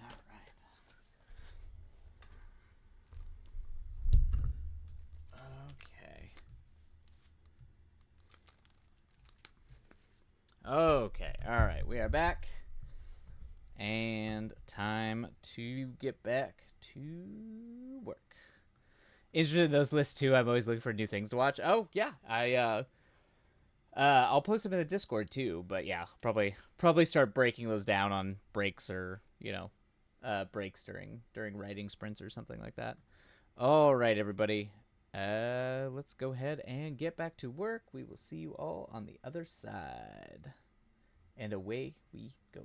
All right. Okay. Okay. All right. We are back. And time to get back to work. Interested in those lists too. I'm always looking for new things to watch. Oh yeah, I'll post them in the Discord too. But yeah, probably start breaking those down on breaks or breaks during writing sprints or something like that. All right, everybody. Let's go ahead and get back to work. We will see you all on the other side. And away we go.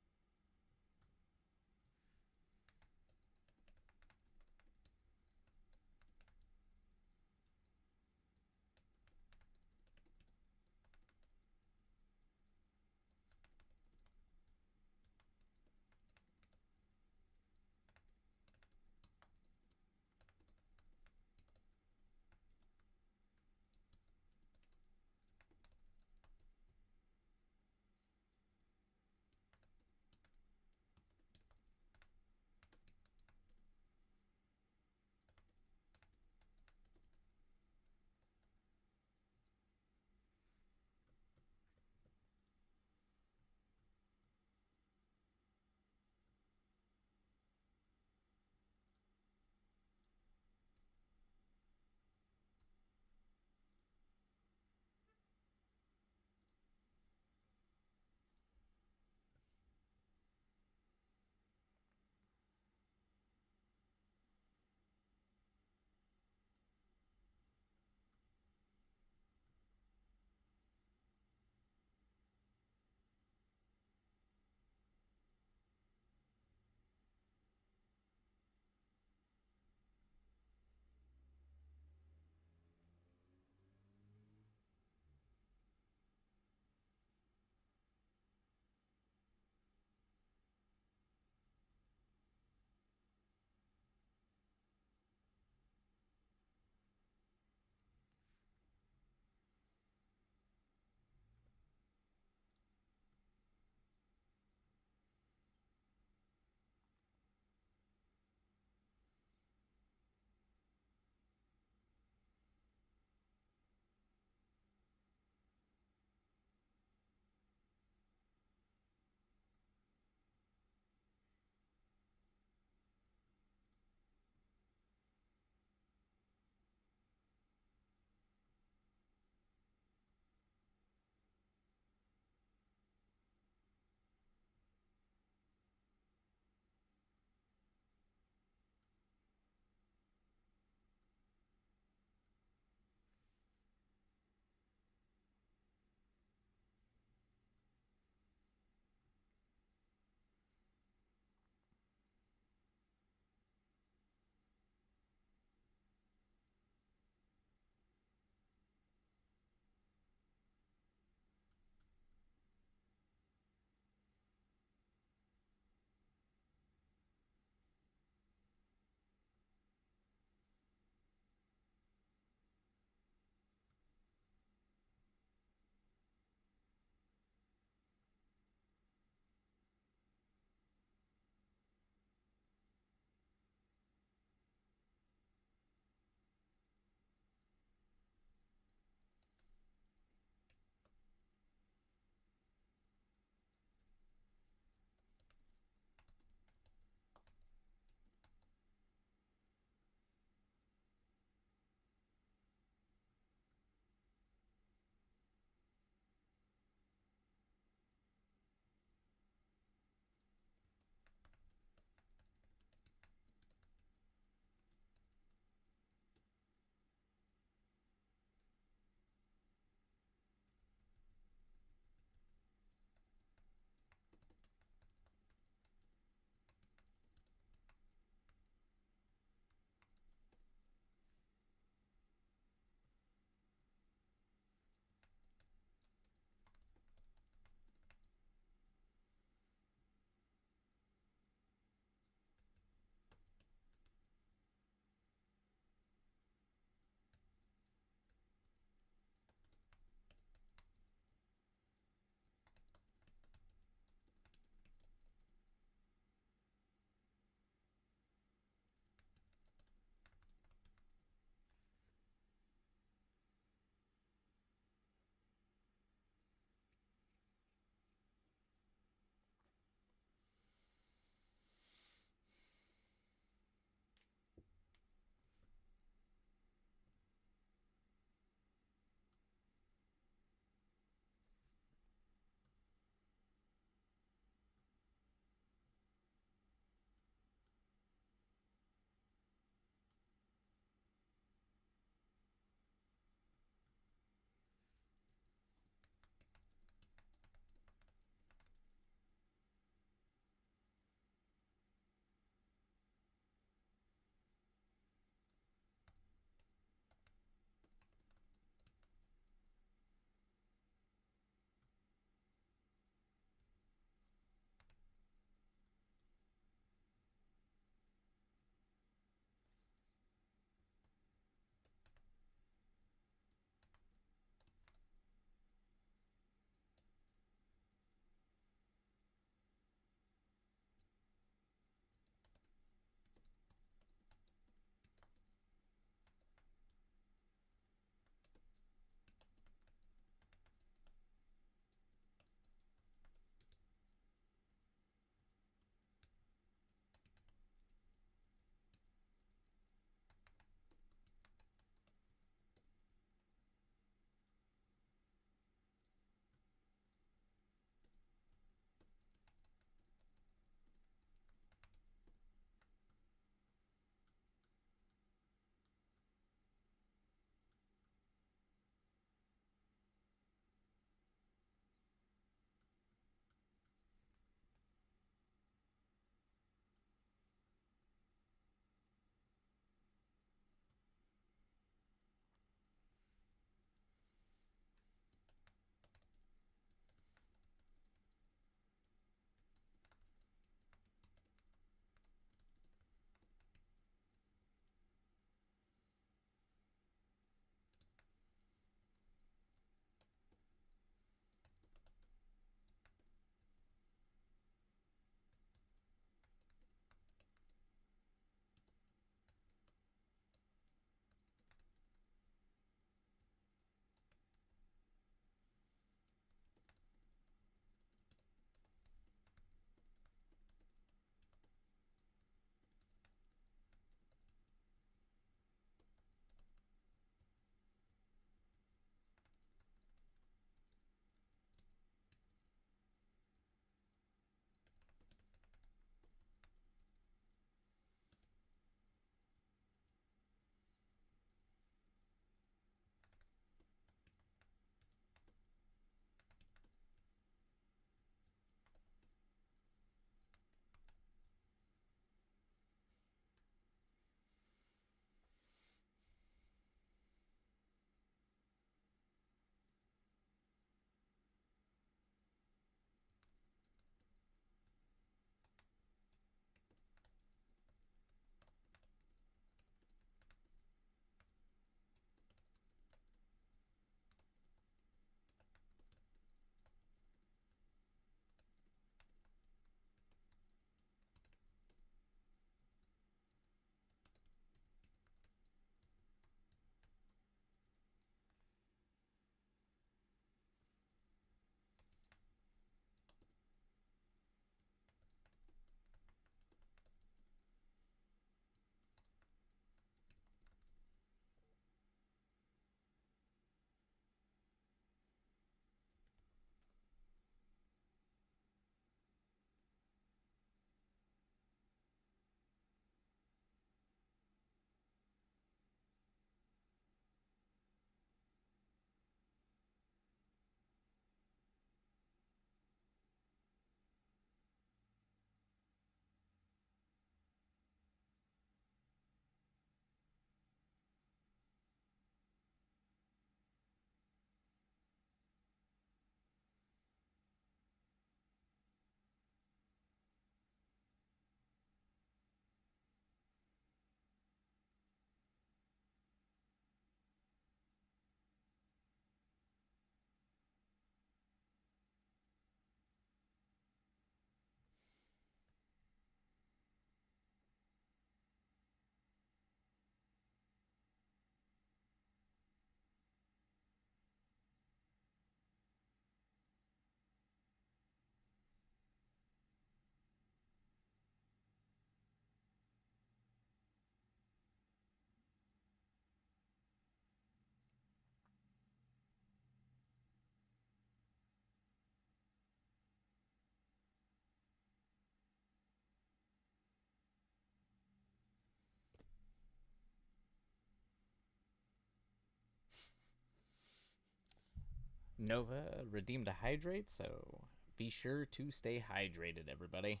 Nova redeemed a hydrate, so be sure to stay hydrated, everybody.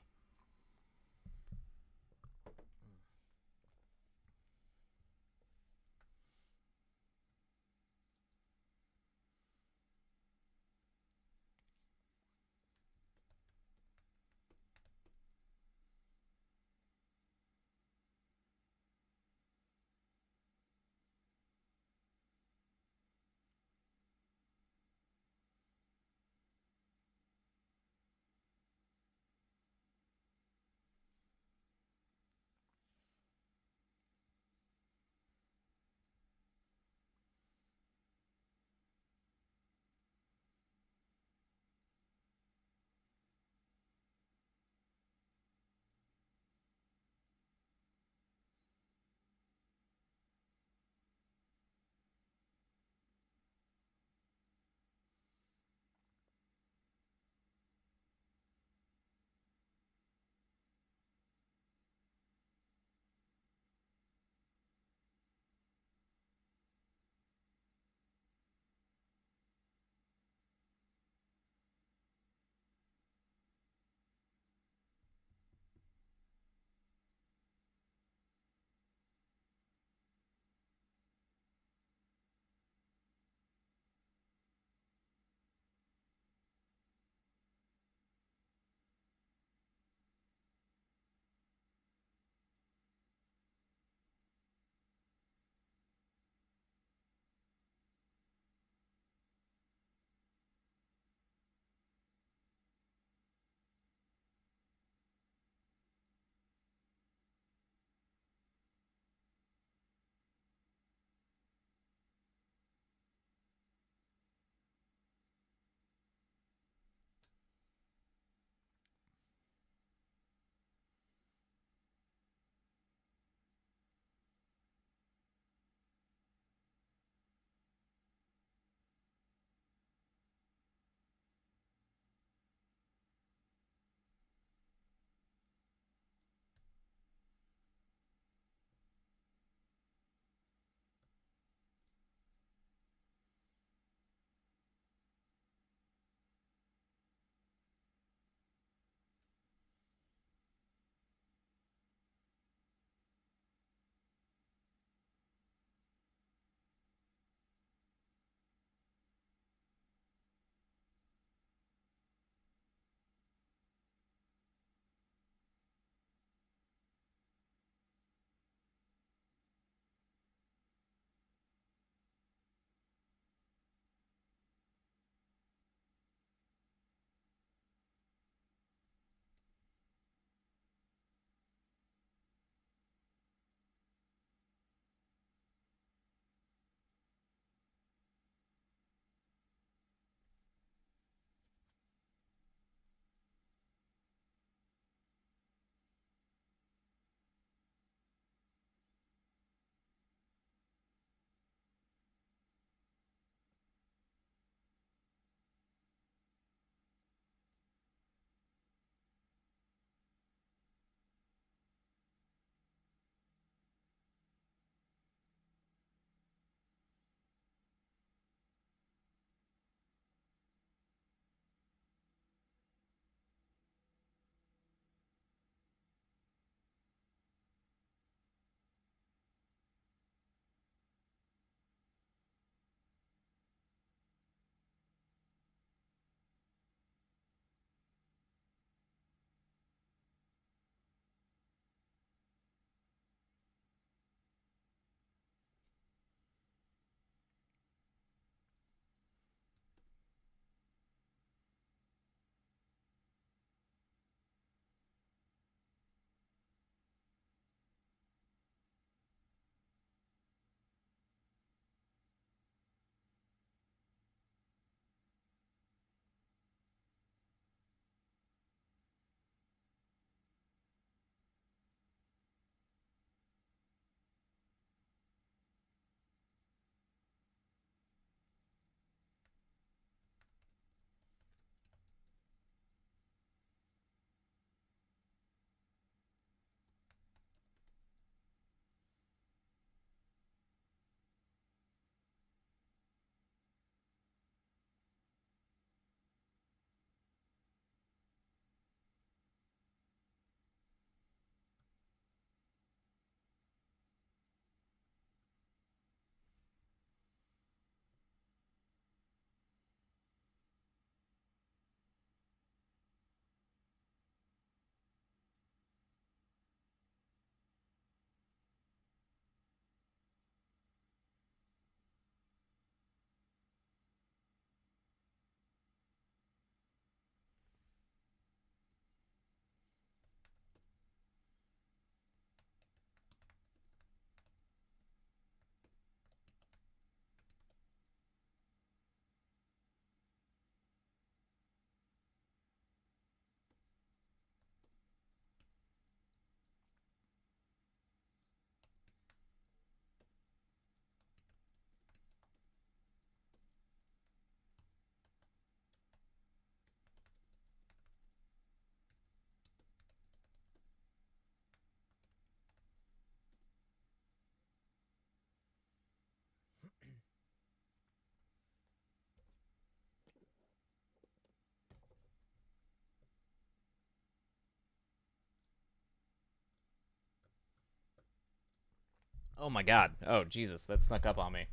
Oh my god. Oh Jesus, that snuck up on me.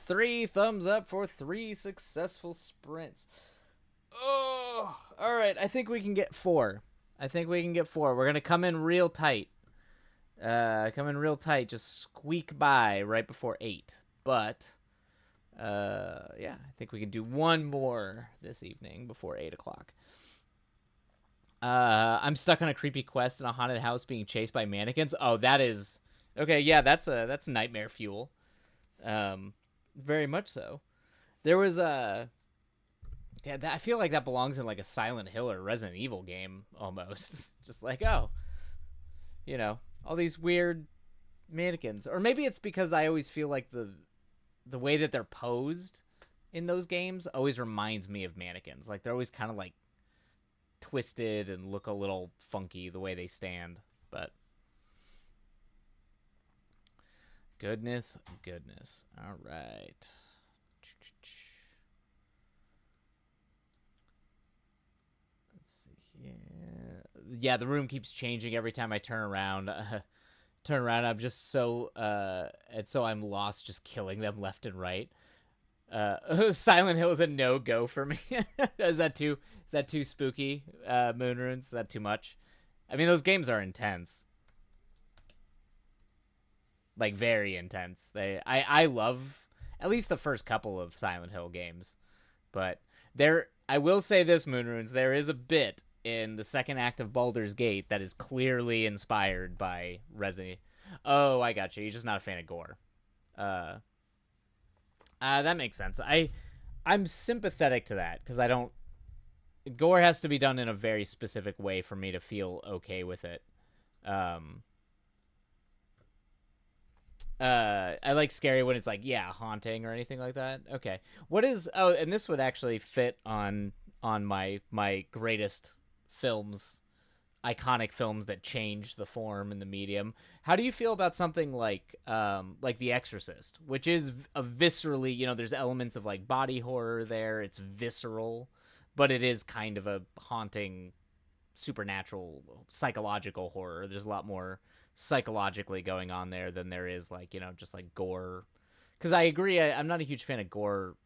3 thumbs up for 3 successful sprints. Oh, all right. I think we can get 4. I think we can get 4. We're gonna come in real tight. Come in real tight. Just squeak by right before 8. But yeah, I think we can do one more this evening before 8 o'clock. I'm stuck on a creepy quest in a haunted house being chased by mannequins. Oh, that is okay. Yeah, that's nightmare fuel. Very much so. There was a yeah, I feel like that belongs in like a Silent Hill or Resident Evil game almost. Just like, oh, all these weird mannequins. Or maybe it's because I always feel like the way that they're posed in those games always reminds me of mannequins. Like they're always kind of like twisted and look a little funky the way they stand. But goodness. All right. Yeah, the room keeps changing every time I turn around. I'm just so and so I'm lost just killing them left and right. Silent Hill is a no-go for me. Is that too spooky? Moon Runes, is that too much? I mean, those games are intense. Like very intense. I love at least the first couple of Silent Hill games. But I will say this, Moon Runes, there is a bit in the second act of Baldur's Gate that is clearly inspired by Resident. Oh, I got you. You're just not a fan of gore. That makes sense. I'm sympathetic to that because I don't. Gore has to be done in a very specific way for me to feel okay with it. I like scary when it's like, yeah, haunting or anything like that. Okay. What is and this would actually fit on my greatest films, iconic films that changed the form and the medium. How do you feel about something like The Exorcist, which is a viscerally, there's elements of like body horror there. It's visceral, but it is kind of a haunting supernatural psychological horror. There's a lot more psychologically going on there than there is like just like gore, because I agree I'm not a huge fan of gore.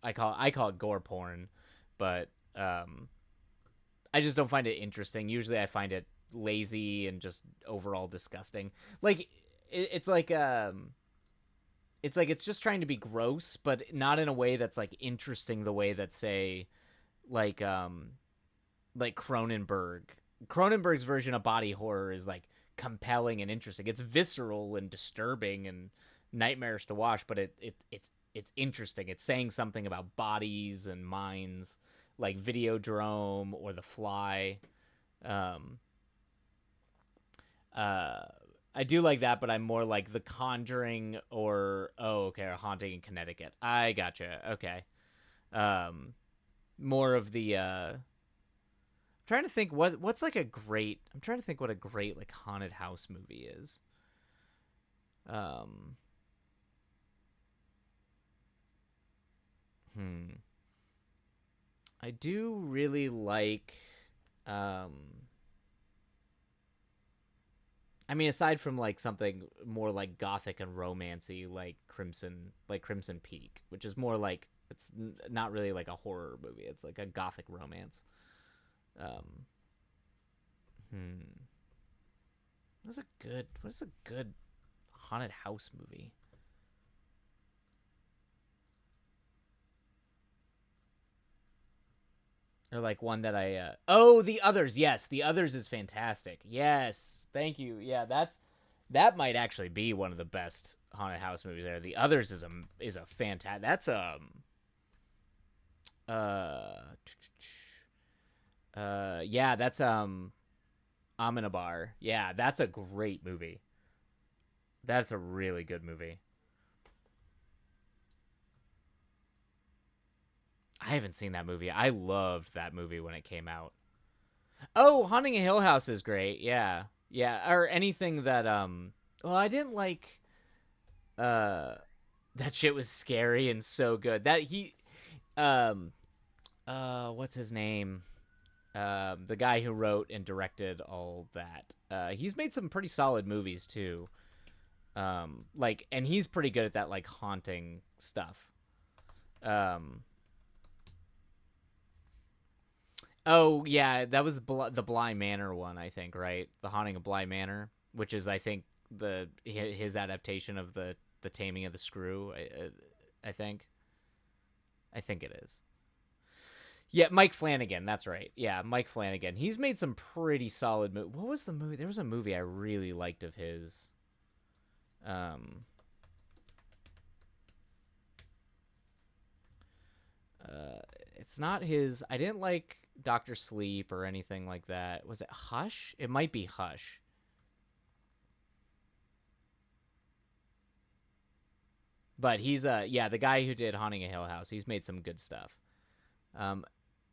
I call it gore porn, but I just don't find it interesting. Usually I find it lazy and just overall disgusting. Like it's like it's just trying to be gross, but not in a way that's like interesting the way that say like Cronenberg's version of body horror is like compelling and interesting. It's visceral and disturbing and nightmarish to watch, but it's interesting. It's saying something about bodies and minds, like Videodrome or The Fly. I do like that, but I'm more like The Conjuring or or Haunting in Connecticut. I gotcha. Okay. More of the trying to think what's like a great. I'm trying to think what a great like haunted house movie is. I do really like. I mean, aside from like something more like gothic and romancy, like Crimson Peak, which is more like it's not really like a horror movie. It's like a gothic romance. Um, hmm. What's a good haunted house movie? Or like one that The Others. Yes, The Others is fantastic. Yes. Thank you. Yeah, that might actually be one of the best haunted house movies there. The Others is a fantastic. That's uh yeah, that's Amenabar. Yeah, that's a great movie. That's a really good movie. I haven't seen that movie. I loved that movie when it came out. Oh, Haunting a Hill House is great. Yeah. Yeah, or anything that well, I didn't like uh that shit was scary and so good. That he what's his name? The guy who wrote and directed all that. He's made some pretty solid movies too. Like, and he's pretty good at that like haunting stuff. Um, oh yeah, that was the Bly Manor one, I think, right? The Haunting of Bly Manor, which is I think the his adaptation of the Taming of the Screw. I think. I think it is. Yeah, Mike Flanagan. That's right. Yeah, Mike Flanagan. He's made some pretty solid movies. What was the movie? There was a movie I really liked of his. Um, uh, it's not his. I didn't like Doctor Sleep or anything like that. Was it Hush? It might be Hush. But he's yeah, the guy who did Haunting a Hill House. He's made some good stuff. Um,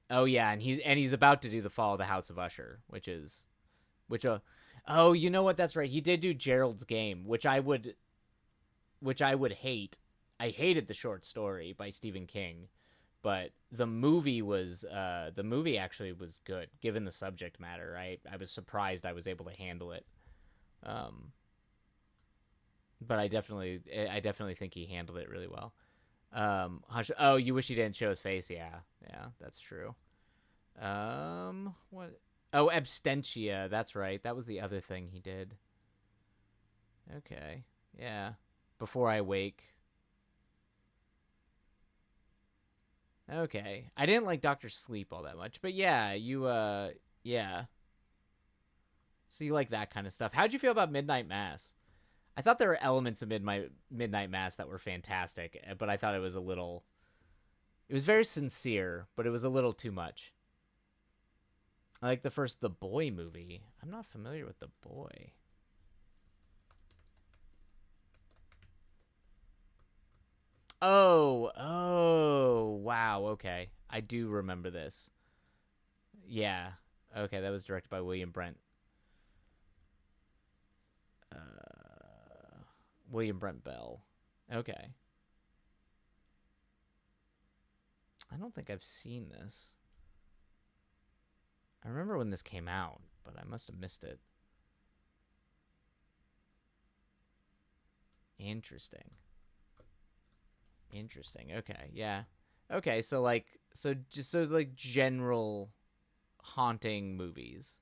oh yeah, and he's about to do the Fall of the House of Usher, which oh, you know what? That's right. He did do Gerald's Game, which I would hate. I hated the short story by Stephen King, but the movie actually was good given the subject matter. I was surprised I was able to handle it. Um, but I definitely think he handled it really well. Oh, you wish he didn't show his face. Yeah, yeah, that's true. What? Oh, Abstentia. That's right. That was the other thing he did. Okay, yeah. Before I Wake. Okay, I didn't like Doctor Sleep all that much, but yeah, yeah. So you like that kind of stuff. How'd you feel about Midnight Mass? I thought there were elements of Midnight Mass that were fantastic, but I thought it was a little. It was very sincere, but it was a little too much. I like the Boy movie. I'm not familiar with The Boy. Oh, wow. Okay, I do remember this. Yeah. Okay, that was directed by William Brent. William Brent Bell. Okay. I don't think I've seen this. I remember when this came out, but I must have missed it. Interesting. Interesting. Okay. Yeah. Okay, so like general haunting movies.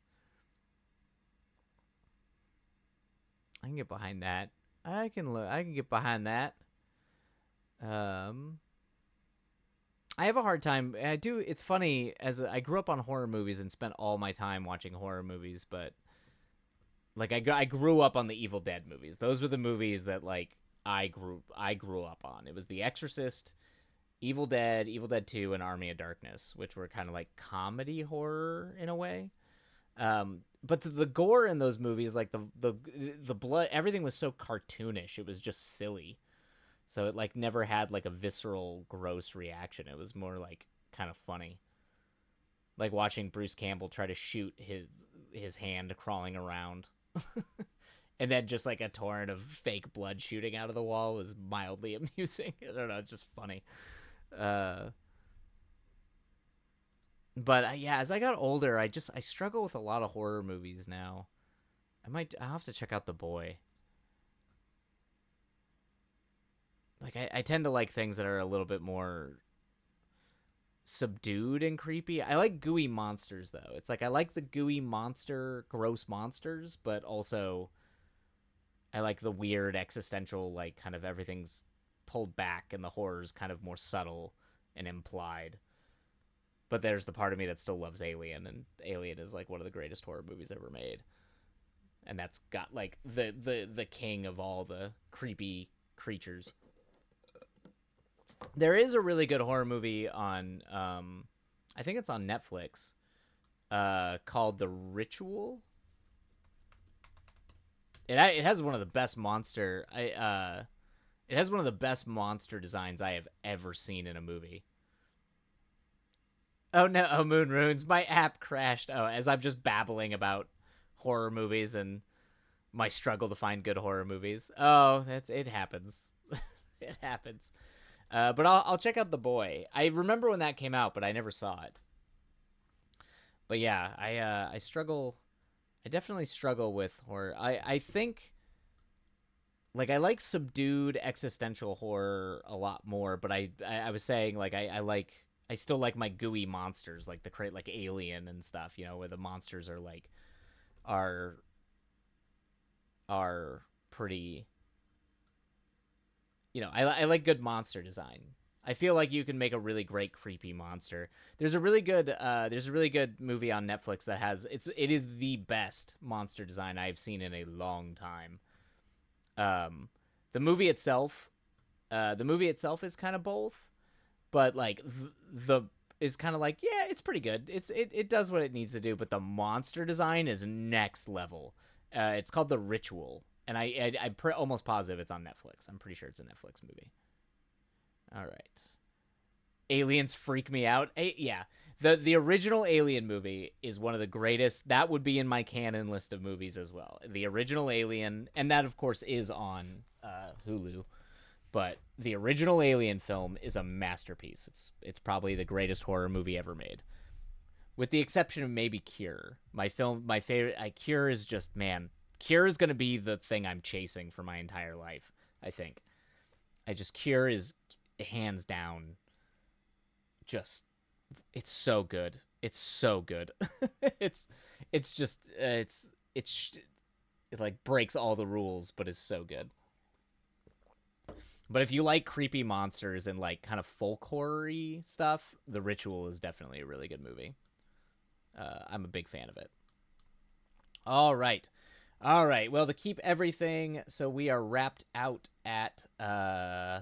I can get behind that. I can get behind that. Um I have a hard time. I do. It's funny as I grew up on horror movies and spent all my time watching horror movies, but like I grew up on the Evil Dead movies. Those were the movies that like I grew up on. It was The Exorcist, Evil Dead 2, and Army of Darkness, which were kind of like comedy horror in a way. But the gore in those movies, like the blood, everything was so cartoonish. It was just silly. So it like never had like a visceral, gross reaction. It was more like kind of funny, like watching Bruce Campbell try to shoot his hand crawling around, and then just like a torrent of fake blood shooting out of the wall was mildly amusing. I don't know, it's just funny. Uh, but yeah, as I got older, I struggle with a lot of horror movies now. I'll have to check out The Boy. Like I tend to like things that are a little bit more subdued and creepy. I like gooey monsters though. It's like I like the gooey monster, gross monsters, but also I like the weird existential, like kind of everything's pulled back and the horror's kind of more subtle and implied. But there's the part of me that still loves Alien, and Alien is like one of the greatest horror movies ever made. And that's got like the king of all the creepy creatures. There is a really good horror movie on I think it's on Netflix called The Ritual. It has one of the best it has one of the best monster designs I have ever seen in a movie. Oh no, oh Moon Runes, my app crashed. Oh, as I'm just babbling about horror movies and my struggle to find good horror movies. Oh, it happens. It happens. But I'll check out The Boy. I remember when that came out, but I never saw it. But yeah, I struggle. I definitely struggle with horror. I think like I like subdued existential horror a lot more, but I was saying like I still like my gooey monsters like the crate like Alien and stuff, you know, where the monsters are like are are pretty, you know, I like good monster design. I feel like you can make a really great creepy monster. There's a really good movie on Netflix that has it is the best monster design I've seen in a long time. Um the movie itself the movie itself is kind of both, but like the is kind of like, yeah, it's pretty good. It does what it needs to do, but the monster design is next level. It's called The Ritual, and almost positive it's on Netflix. I'm pretty sure it's a Netflix movie. All right. Aliens freak me out. Yeah. The original Alien movie is one of the greatest. That would be in my canon list of movies as well. The original Alien, and that of course is on Hulu. But the original Alien film is a masterpiece. It's probably the greatest horror movie ever made, with the exception of maybe Cure. My favorite. Cure is just, man. Cure is gonna be the thing I'm chasing for my entire life. I think. Cure is hands down just, it's so good. It's so good. it's it's just it's it like breaks all the rules, but is so good. But if you like creepy monsters and like kind of folk horror-y stuff, The Ritual is definitely a really good movie. I'm a big fan of it. All right. All right. Well, to keep everything, so we are wrapped out at uh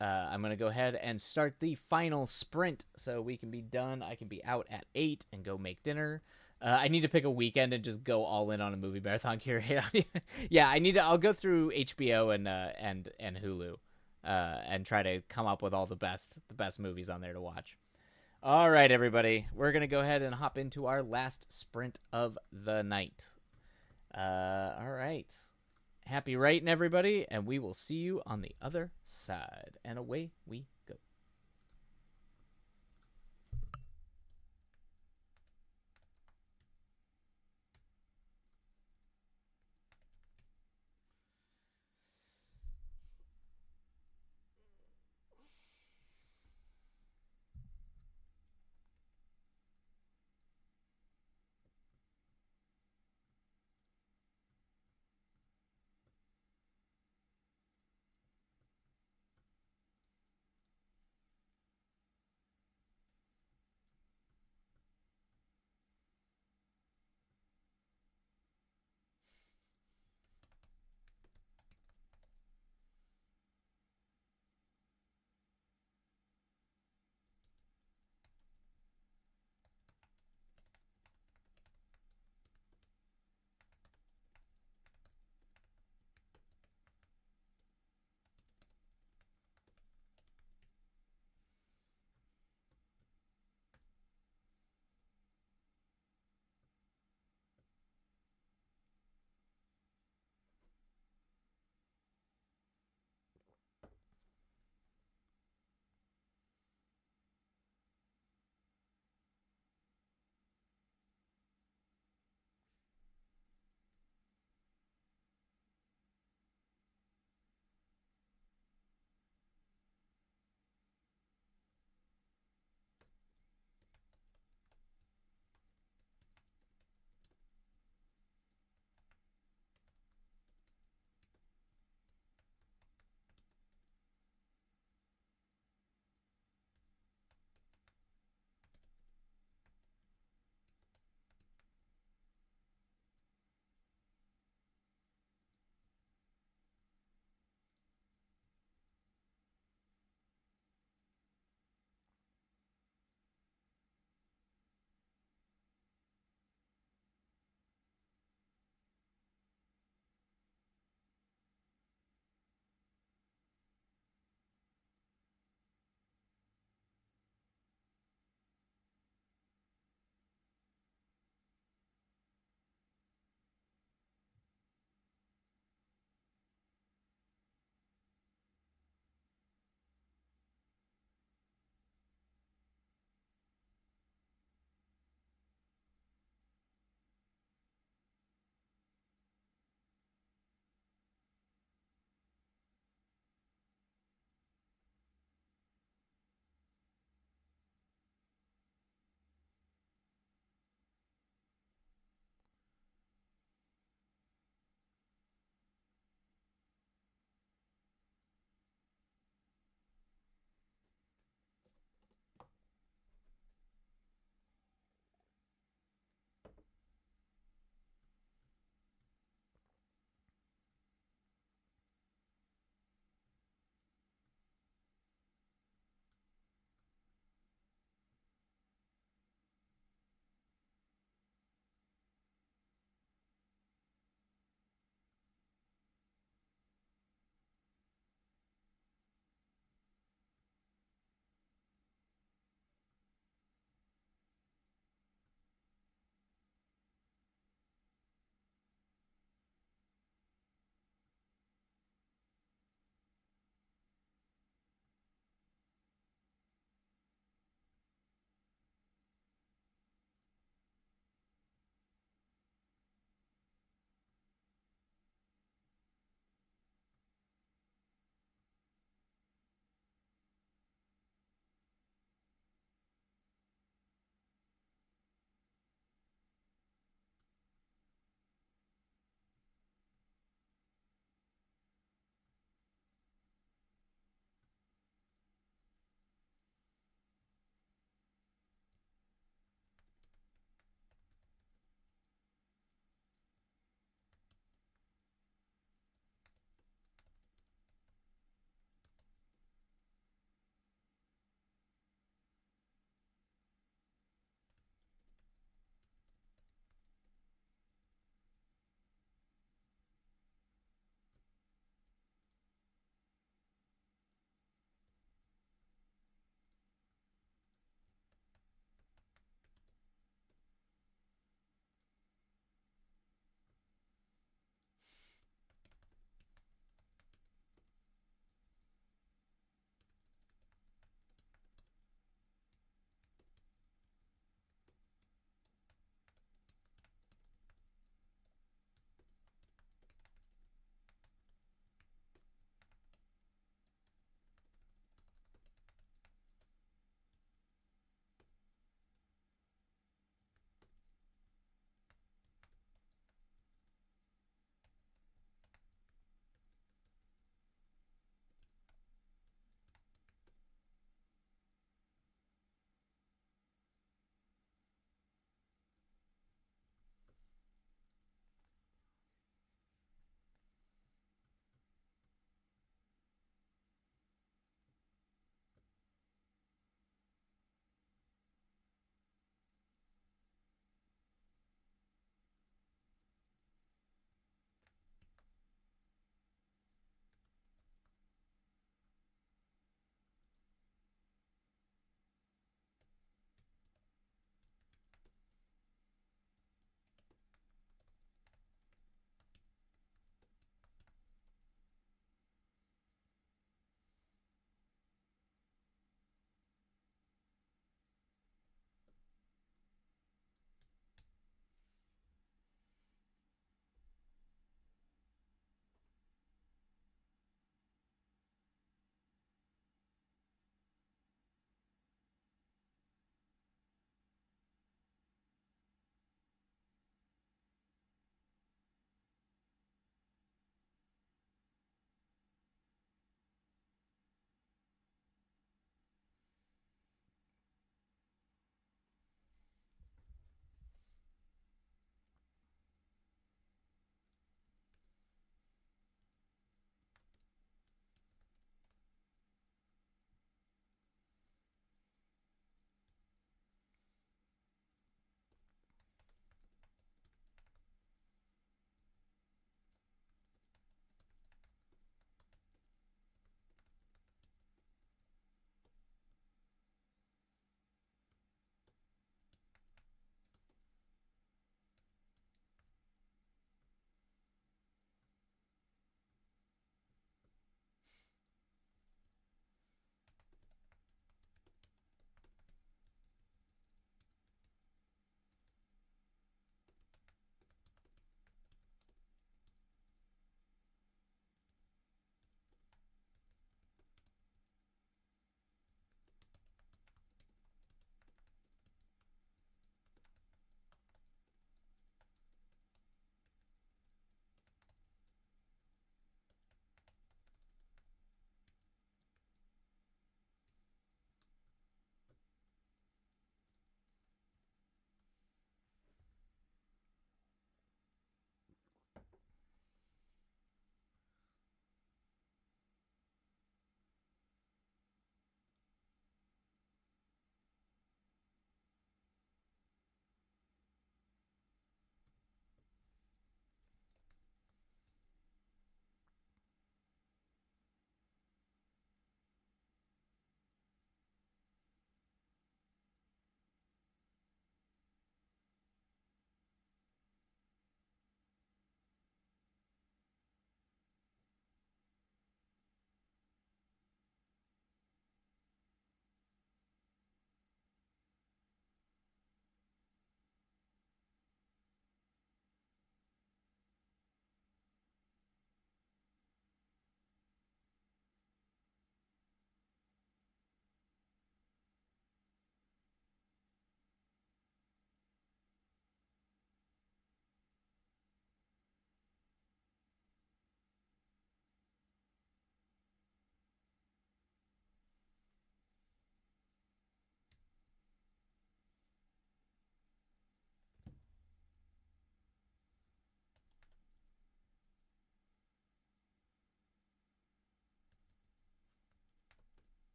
I'm gonna go ahead and start the final sprint so we can be done. I can be out at 8 and go make dinner. I need to pick a weekend and just go all in on a movie marathon here. Yeah, I need to. I'll go through HBO and Hulu, and try to come up with all the best movies on there to watch. All right, everybody, we're gonna go ahead and hop into our last sprint of the night. All right. Happy writing, everybody, and we will see you on the other side. And away we go.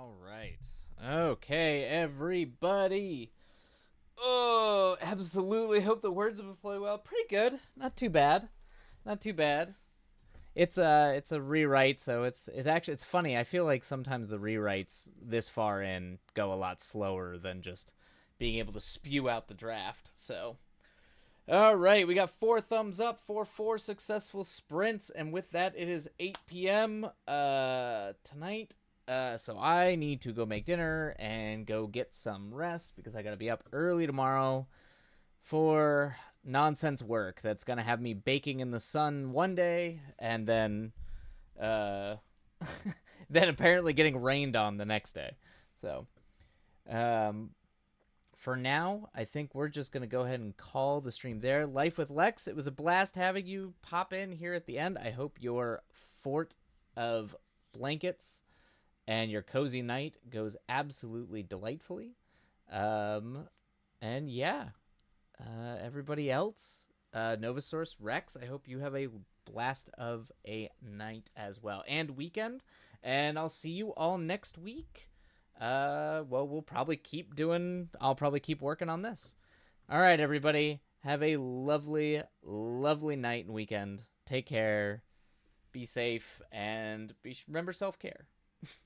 All right. Okay, everybody. Oh, absolutely. Hope the words have flowed well. Pretty good. Not too bad. Not too bad. It's a rewrite, so it's funny. I feel like sometimes the rewrites this far in go a lot slower than just being able to spew out the draft. So, all right, we got 4 thumbs up for 4 successful sprints, and with that, it is 8 p.m. Tonight. So I need to go make dinner and go get some rest because I gotta be up early tomorrow for nonsense work that's gonna have me baking in the sun one day and then uh then apparently getting rained on the next day. So um for now, I think we're just gonna go ahead and call the stream there. Life with Lex, it was a blast having you pop in here at the end. I hope your fort of blankets and your cozy night goes absolutely delightfully. And yeah, everybody else, Novasource, Rex, I hope you have a blast of a night as well and weekend. And I'll see you all next week. Well, I'll probably keep working on this. All right, everybody, have a lovely, lovely night and weekend. Take care, be safe, and remember self-care.